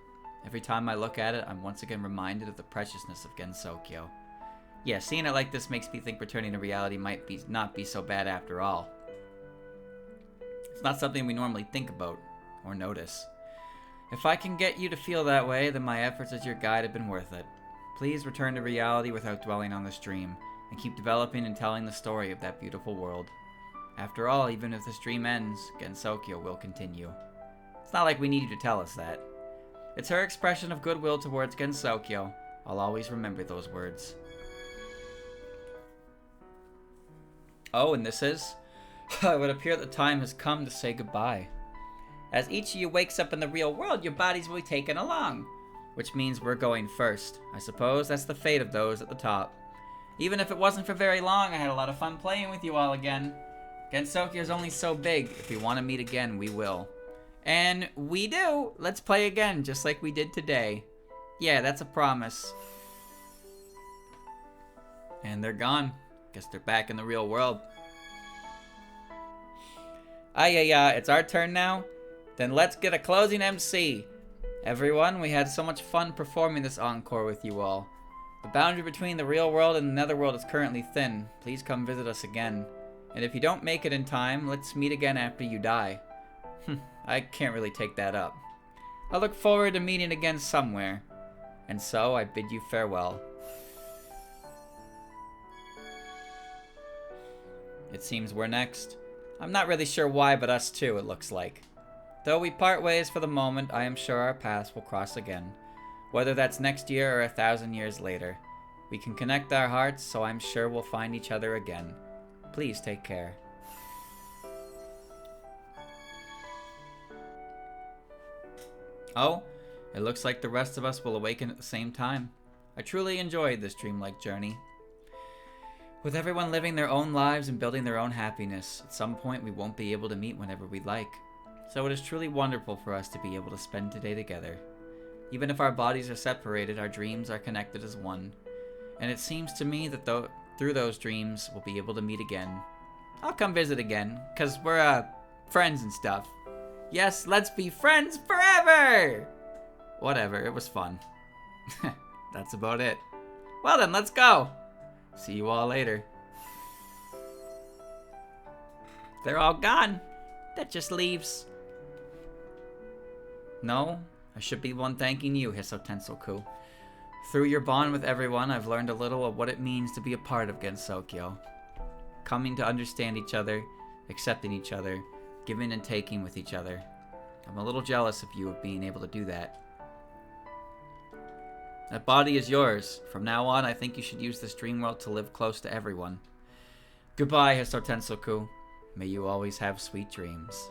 Every time I look at it, I'm once again reminded of the preciousness of Gensokyo. Yeah, seeing it like this makes me think returning to reality might not be so bad after all. It's not something we normally think about or notice. If I can get you to feel that way, then my efforts as your guide have been worth it. Please return to reality without dwelling on this dream, and keep developing and telling the story of that beautiful world. After all, even if this dream ends, Gensokyo will continue. It's not like we need you to tell us that. It's her expression of goodwill towards Gensokyo. I'll always remember those words. Oh, and this is? It would appear the time has come to say goodbye. As each of you wakes up in the real world, your bodies will be taken along. Which means we're going first. I suppose that's the fate of those at the top. Even if it wasn't for very long, I had a lot of fun playing with you all again. Gensokyo is only so big. If we want to meet again, we will. And we do! Let's play again, just like we did today. Yeah, that's a promise. And they're gone. Guess they're back in the real world. It's our turn now? Then let's get a closing MC. Everyone, we had so much fun performing this encore with you all. The boundary between the real world and the netherworld is currently thin. Please come visit us again. And if you don't make it in time, let's meet again after you die. I can't really take that up. I look forward to meeting again somewhere. And so, I bid you farewell. It seems we're next. I'm not really sure why, but us too, it looks like. Though we part ways for the moment, I am sure our paths will cross again. Whether that's next year or 1,000 years later. We can connect our hearts, so I'm sure we'll find each other again. Please take care. Oh, it looks like the rest of us will awaken at the same time. I truly enjoyed this dreamlike journey. With everyone living their own lives and building their own happiness, at some point we won't be able to meet whenever we'd like. So it is truly wonderful for us to be able to spend today together. Even if our bodies are separated, our dreams are connected as one. And it seems to me that through those dreams, we'll be able to meet again. I'll come visit again, because we're, friends and stuff. Yes, let's be friends forever! Whatever, it was fun. That's about it. Well then, let's go! See you all later. They're all gone. That just leaves. No, I should be one thanking you, Hisotensoku. Through your bond with everyone, I've learned a little of what it means to be a part of Gensokyo. Coming to understand each other, accepting each other, giving and taking with each other. I'm a little jealous of you of being able to do that. That body is yours. From now on, I think you should use this dream world to live close to everyone. Goodbye, Hisotensoku. May you always have sweet dreams.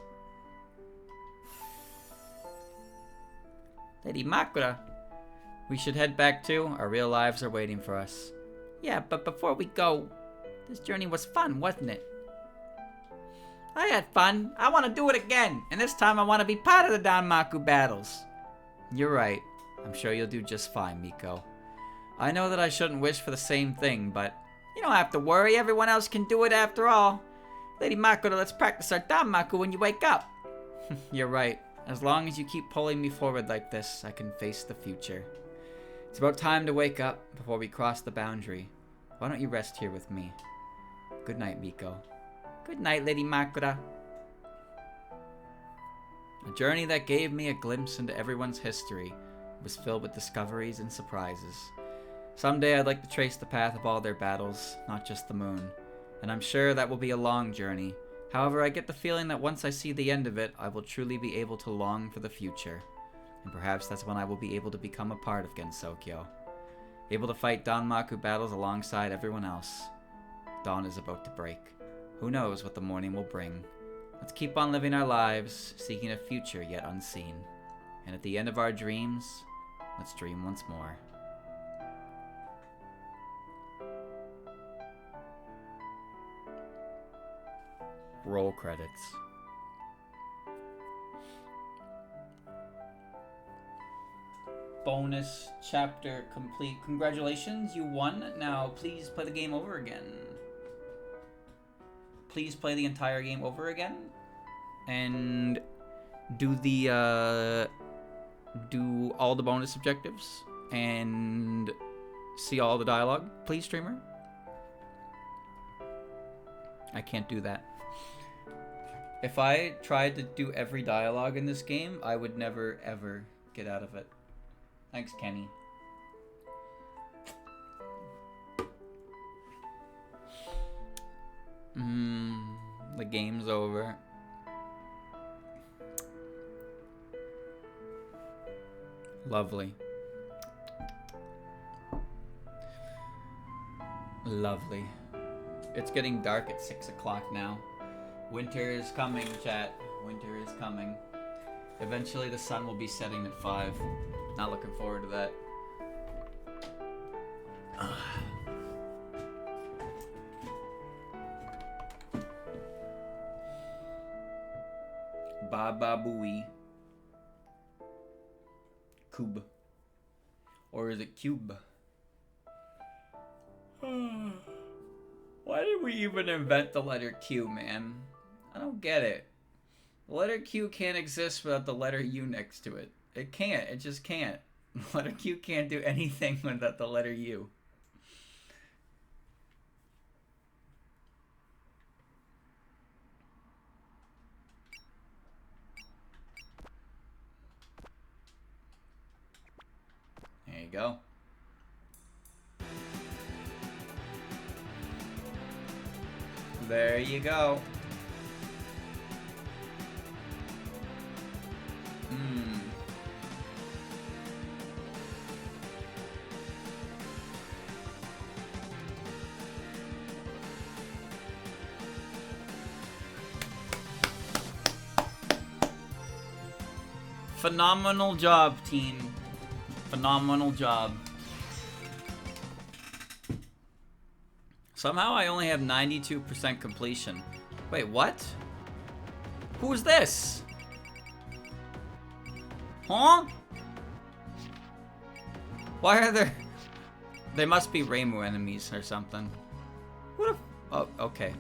Lady Makura, we should head back too. Our real lives are waiting for us. Yeah, but before we go, this journey was fun, wasn't it? I had fun. I want to do it again. And this time I want to be part of the Danmaku battles. You're right. I'm sure you'll do just fine, Miko. I know that I shouldn't wish for the same thing, but you don't have to worry. Everyone else can do it after all. Lady Makura, let's practice our Danmaku when you wake up. You're right. As long as you keep pulling me forward like this, I can face the future. It's about time to wake up before we cross the boundary. Why don't you rest here with me? Good night, Miko. Good night, Lady Makura. A journey that gave me a glimpse into everyone's history was filled with discoveries and surprises. Someday I'd like to trace the path of all their battles, not just the moon. And I'm sure that will be a long journey. However, I get the feeling that once I see the end of it, I will truly be able to long for the future. And perhaps that's when I will be able to become a part of Gensokyo. Able to fight Danmaku battles alongside everyone else. Dawn is about to break. Who knows what the morning will bring. Let's keep on living our lives, seeking a future yet unseen. And at the end of our dreams, let's dream once more. Roll credits. Bonus chapter complete. Congratulations, you won. Now please play the game over again. Please play the entire game over again. And do the do all the bonus objectives and see all the dialogue, please, streamer. I can't do that. If I tried to do every dialogue in this game, I would never ever get out of it. Thanks, Kenny. The game's over. Lovely. Lovely. It's getting dark at 6 o'clock now. Winter is coming, chat. Winter is coming. Eventually the sun will be setting at 5. Not looking forward to that. Baba Booey. Cube. Or is it cube? Why did we even invent the letter Q, man? I don't get it. The letter Q can't exist without the letter U next to it. It can't. It just can't. The letter Q can't do anything without the letter U. There you go. There you go. Phenomenal job, team. Phenomenal job. Somehow I only have 92% completion. Wait, what? Who's this? Huh? Why are there... They must be Rainbow enemies or something. What if... Oh, okay.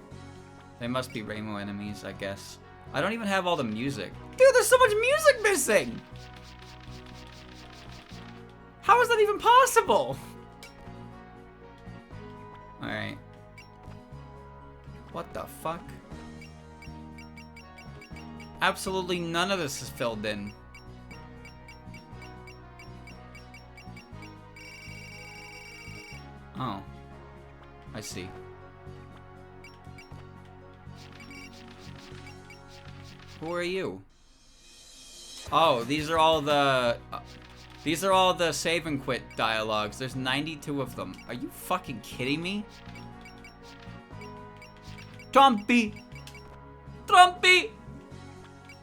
They must be Rainbow enemies, I guess. I don't even have all the music. Dude, there's so much music missing! How is that even possible? Alright. What the fuck? Absolutely none of this is filled in. Oh. I see. Who are you? Oh, these are all the save and quit dialogues. There's 92 of them. Are you fucking kidding me? Trumpy! Trumpy!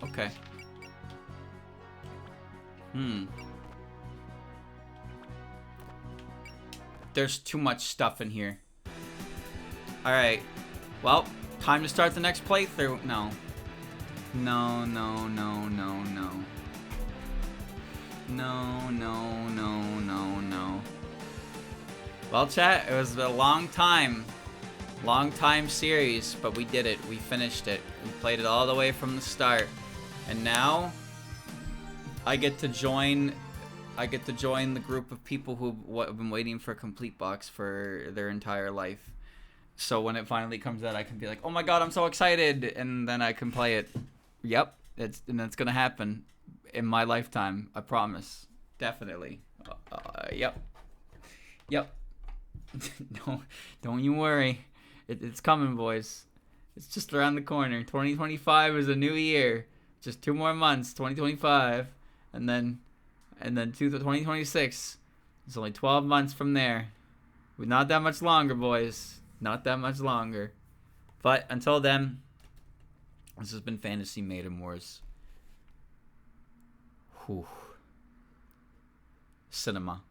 Okay. There's too much stuff in here. Alright. Well, time to start the next playthrough. No. No, no, no, no, no. No, no, no, no, no. Well, chat, it was a long time series, but we did it. We finished it. We played it all the way from the start. And now I get to join the group of people who have been waiting for a complete box for their entire life. So when it finally comes out, I can be like, "Oh my god, I'm so excited." And then I can play it. Yep, it's going to happen in my lifetime. I promise. Definitely. Yep. Yep. Don't you worry. It's coming, boys. It's just around the corner. 2025 is a new year. Just 2 more months, 2025. And then 2026. It's only 12 months from there. Not that much longer, boys. Not that much longer. But until then, this has been Fantasy Maiden Wars. Whew. Cinema.